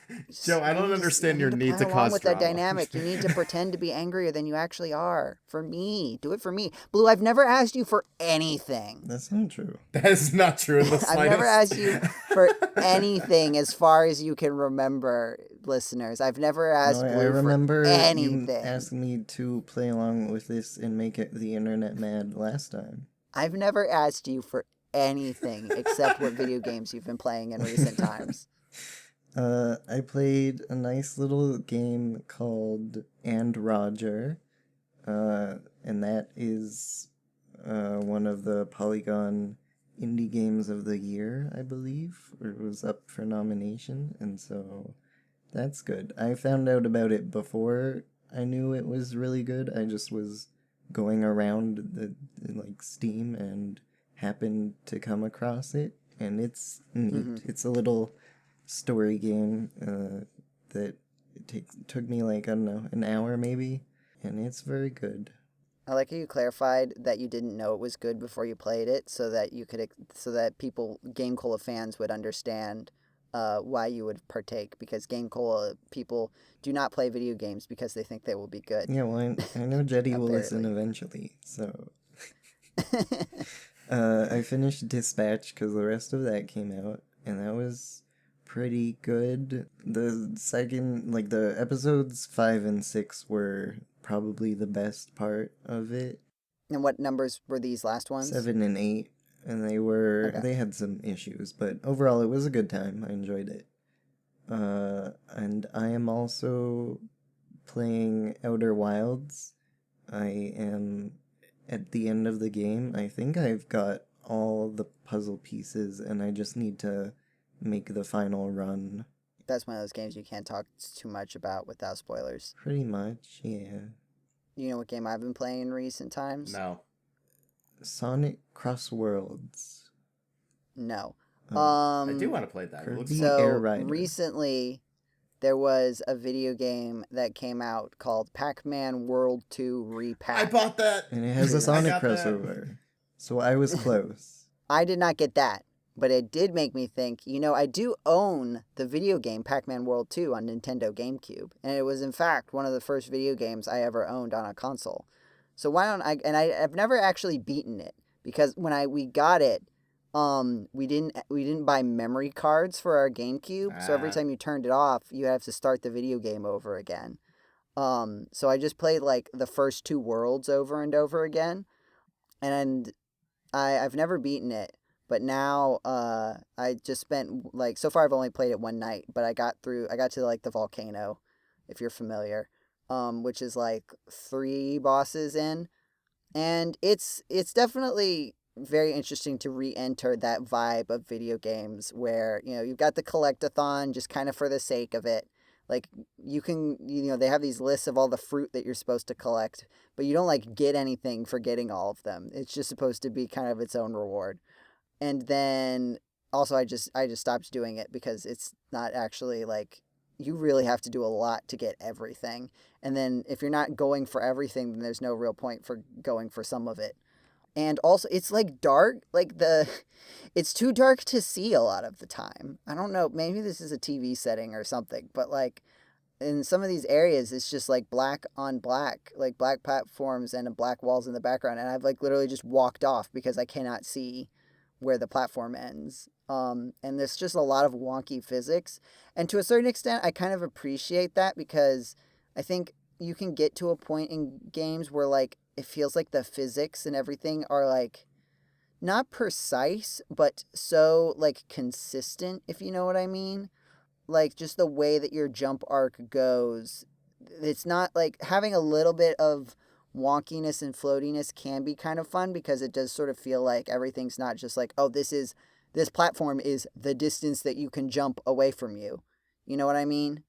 Joe, I don't understand your You need play to along cause with that drama. dynamic. You need to pretend to be angrier than you actually are. For me. Do it for me. Blue, I've never asked you for anything. That's not true. That is not true in the slightest. I've never asked you for anything as far as you can remember, listeners. I've never asked No, Blue I remember for you anything. asked me to play along with this and make it the internet mad last time. I've never asked you for anything except what video games you've been playing in recent times. I played a nice little game called And Roger, and that is one of the Polygon indie games of the year, I believe, or it was up for nomination, and so that's good. I found out about it before I knew it was really good. I just was going around the like Steam and happened to come across it, and it's neat. Mm-hmm. It's a little story game that took me like, I don't know, an hour maybe, and it's very good. I like how you clarified that you didn't know it was good before you played it, so that so that GameCola fans would understand why you would partake. Because GameCola people do not play video games because they think they will be good. Yeah, well, I know Jetty will listen eventually, so I finished Dispatch because the rest of that came out, and that was pretty good. The second, like the episodes 5 and 6 were probably the best part of it. And what numbers were these last ones? 7 and 8, and they had some issues, but overall it was a good time. I enjoyed it. And I am also playing Outer Wilds. I am at the end of the game. I think I've got all the puzzle pieces, and I just need to make the final run. That's one of those games you can't talk too much about without spoilers. Pretty much, yeah. You know what game I've been playing in recent times? No. Sonic Cross Worlds. No. I do want to play that. Kirby So Air Rider. recently, there was a video game that came out called Pac-Man World 2 Repack. I bought that. And it has a Sonic crossover. So I was close. I did not get that, but it did make me think, I do own the video game Pac-Man World 2 on Nintendo GameCube, and it was in fact one of the first video games I ever owned on a console. So why don't I've never actually beaten it, because when we got it, we didn't buy memory cards for our GameCube, so every time you turned it off, you have to start the video game over again. So I just played like the first 2 worlds over and over again, and I've never beaten it. But now, I just spent, like, so far I've only played it one night, but I got to, like, the volcano, if you're familiar, which is, like, 3 bosses in, and it's definitely very interesting to re-enter that vibe of video games where, you've got the collect-a-thon just kind of for the sake of it. Like, you can, they have these lists of all the fruit that you're supposed to collect, but you don't, like, get anything for getting all of them. It's just supposed to be kind of its own reward. And then also I just stopped doing it because it's not actually, like, you really have to do a lot to get everything. And then if you're not going for everything, then there's no real point for going for some of it. And also it's like dark, like it's too dark to see a lot of the time. I don't know, maybe this is a TV setting or something, but like in some of these areas it's just like black on black, like black platforms and black walls in the background, and I've like literally just walked off because I cannot see where the platform ends. And there's just a lot of wonky physics. And to a certain extent, I kind of appreciate that because I think you can get to a point in games where, like, it feels like the physics and everything are, like, not precise, but so, like, consistent, if you know what I mean. Like, just the way that your jump arc goes, it's not like having a little bit of wonkiness and floatiness can be kind of fun because it does sort of feel like everything's not just like, oh, this platform is the distance that you can jump away from you. You know what I mean?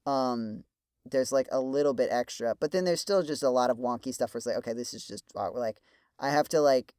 There's like a little bit extra, but then there's still just a lot of wonky stuff where it's like, okay, this is just like I have to like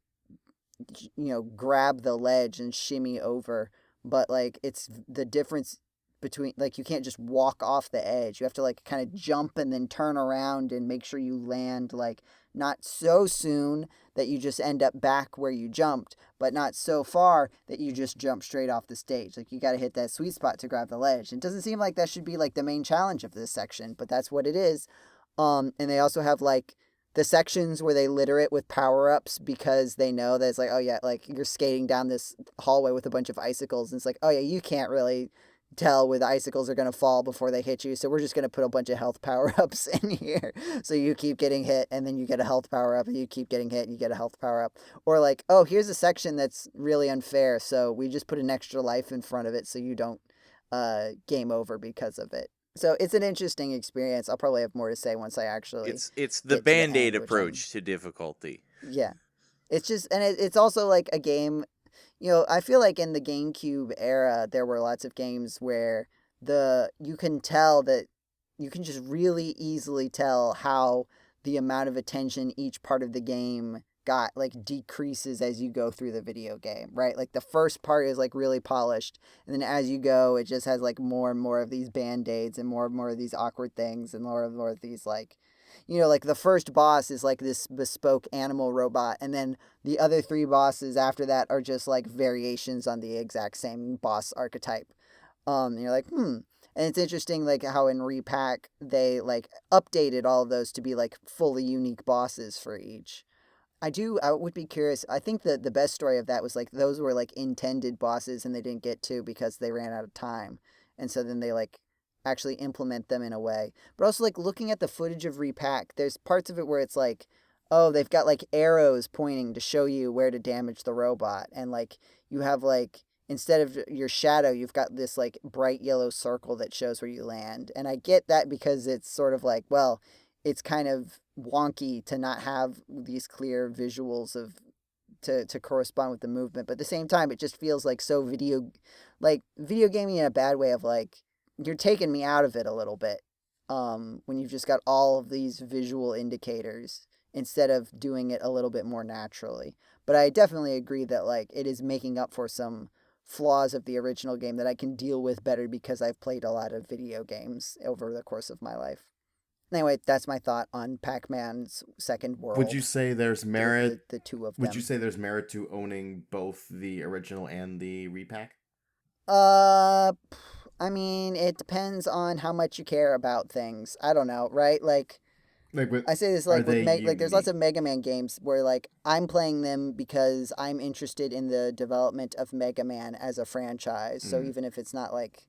grab the ledge and shimmy over, but like it's the difference between like you can't just walk off the edge. You have to like kind of jump and then turn around and make sure you land like not so soon that you just end up back where you jumped, but not so far that you just jump straight off the stage. Like you got to hit that sweet spot to grab the ledge. It doesn't seem like that should be like the main challenge of this section, but that's what it is. And they also have like the sections where they litter it with power-ups because they know that it's like, oh yeah, like you're skating down this hallway with a bunch of icicles and it's like, oh yeah, you can't really tell where the icicles are going to fall before they hit you, so we're just going to put a bunch of health power-ups in here so you keep getting hit and then you get a health power-up and you keep getting hit and you get a health power-up. Or like, oh, here's a section that's really unfair, so we just put an extra life in front of it so you don't game over because of it. So it's an interesting experience. I'll probably have more to say once I actually It's the Band-Aid approach to difficulty. Yeah. It's just, and it's also like a game, I feel like in the GameCube era, there were lots of games where you can tell that you can just really easily tell how the amount of attention each part of the game got like decreases as you go through the video game, right? Like the first part is like really polished, and then as you go, it just has like more and more of these band-aids and more of these awkward things and more of these like, like the first boss is like this bespoke animal robot, and then the other three bosses after that are just like variations on the exact same boss archetype. And you're like, And it's interesting like how in Repack they like updated all of those to be like fully unique bosses for each. I would be curious. I think that the best story of that was like those were like intended bosses and they didn't get to because they ran out of time. And so then they like actually implement them in a way. But also like looking at the footage of Repack, there's parts of it where it's like, oh, they've got like arrows pointing to show you where to damage the robot. And like you have like, instead of your shadow, you've got this like bright yellow circle that shows where you land. And I get that because it's sort of like, well, it's kind of wonky to not have these clear visuals of to correspond with the movement, but at the same time it just feels like so video gaming in a bad way of like you're taking me out of it a little bit when you've just got all of these visual indicators instead of doing it a little bit more naturally. But I definitely agree that like it is making up for some flaws of the original game that I can deal with better because I've played a lot of video games over the course of my life. Anyway, that's my thought on Pac-Man's Second World. Would you say there's merit? The two of them. Would you say there's merit to owning both the original and the repack? I mean, it depends on how much you care about things. I don't know, right? Like I say this like with like there's lots of Mega Man games where like I'm playing them because I'm interested in the development of Mega Man as a franchise. So even if it's not like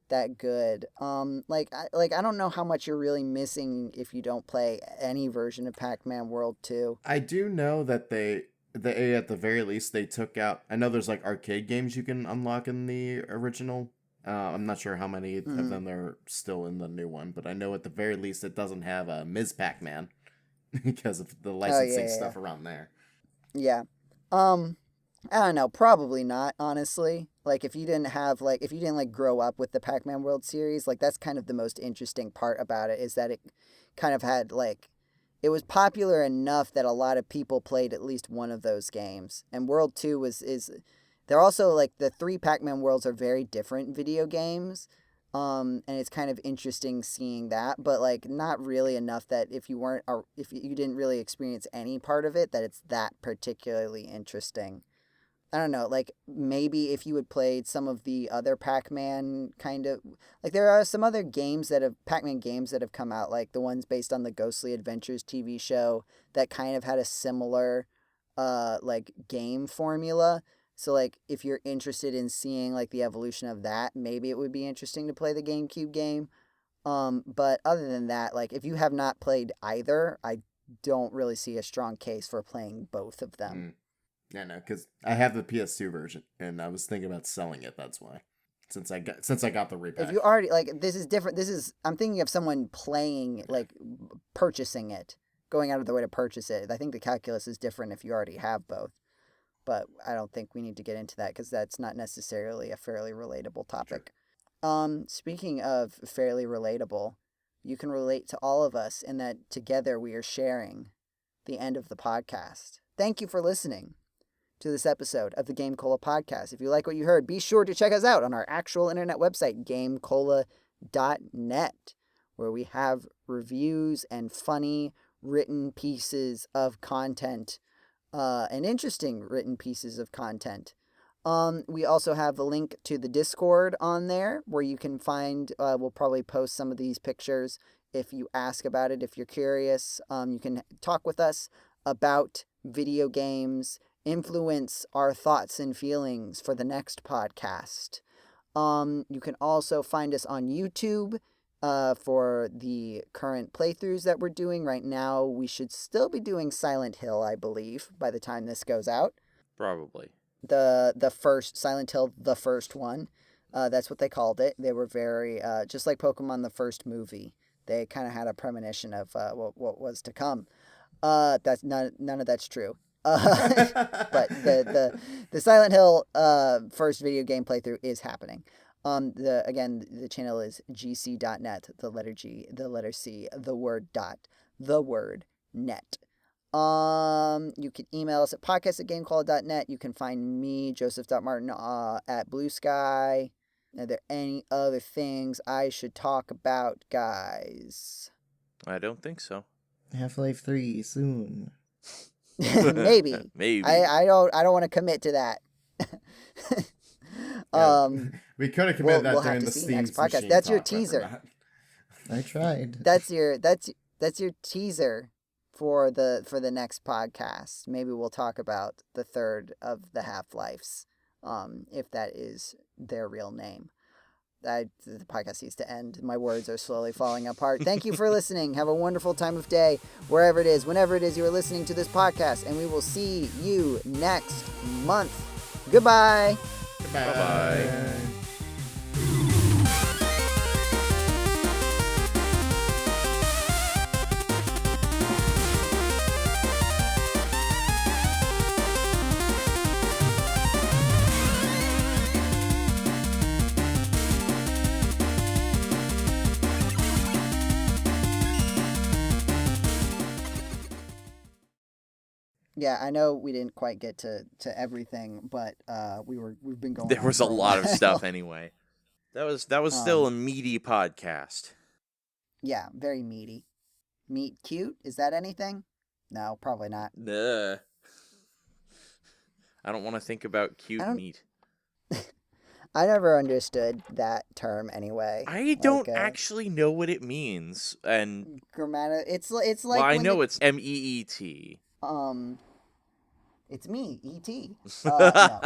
that good, I don't know how much you're really missing if you don't play any version of Pac-Man World 2. I do know that they at the very least they took out. I know there's like arcade games you can unlock in the original. I'm not sure how many of them are still in the new one, but I know at the very least it doesn't have a Ms. Pac-Man because of the licensing stuff around there. Yeah. I don't know, probably not, honestly. Like if you didn't grow up with the Pac-Man World series, like that's kind of the most interesting part about it is that it kind of had like it was popular enough that a lot of people played at least one of those games. And World 2 they're also like the three Pac-Man worlds are very different video games. And it's kind of interesting seeing that, but like not really enough that if you didn't really experience any part of it, that it's that particularly interesting. I don't know, like maybe if you had played some of the other Pac-Man kind of like there are some other Pac-Man games that have come out, like the ones based on the Ghostly Adventures TV show that kind of had a similar like game formula. So like if you're interested in seeing like the evolution of that, maybe it would be interesting to play the GameCube game. But other than that, like if you have not played either, I don't really see a strong case for playing both of them. Yeah, no, because I have the PS2 version, and I was thinking about selling it, that's why. since I got the repack. If you already this is different. I'm thinking of someone playing purchasing it, going out of their way to purchase it. I think the calculus is different if you already have both. But I don't think we need to get into that because that's not necessarily a fairly relatable topic. Sure. Speaking of fairly relatable, you can relate to all of us in that together we are sharing the end of the podcast. Thank you for listening to this episode of the GameCola podcast. If you like what you heard, be sure to check us out on our actual internet website, GameCola.net, where we have reviews and funny written pieces of content. And interesting written pieces of content. We also have a link to the Discord on there where you can find, we'll probably post some of these pictures if you ask about it. If you're curious, you can talk with us about video games, influence our thoughts and feelings for the next podcast. You can also find us on YouTube. For the current playthroughs that we're doing right now, we should still be doing Silent Hill, I believe, by the time this goes out. Probably. The first Silent Hill, the first one. That's what they called it. They were very just like Pokemon, the first movie. They kind of had a premonition of what was to come. That's none of that's true. But the Silent Hill first video game playthrough is happening. The channel is GCDotNet, the letter G, the letter C, the word net. You can email us at podcast@GameCola.net. You can find me, Joseph.Martin, at Blue Sky. Are there any other things I should talk about, guys? I don't think so. Half-Life 3 soon. Maybe. Maybe. I don't want to commit to that. We could have committed we'll that during have to the see Steam next podcast. machine That's your talk, but teaser. I tried. That's your teaser for the next podcast. Maybe we'll talk about the third of the Half-Lives, if that is their real name. The podcast needs to end. My words are slowly falling apart. Thank you for listening. Have a wonderful time of day, wherever it is, whenever it is you are listening to this podcast, and we will see you next month. Goodbye. Bye-bye. Yeah, I know we didn't quite get to everything, but we've been going. There was a lot of stuff anyway. That was still a meaty podcast. Yeah, very meaty. Meat cute? Is that anything? No, probably not. Nah. I don't want to think about cute meat. I never understood that term anyway. I don't actually know what it means, and It's like. Well, I know it's MEET. It's me, E.T. No.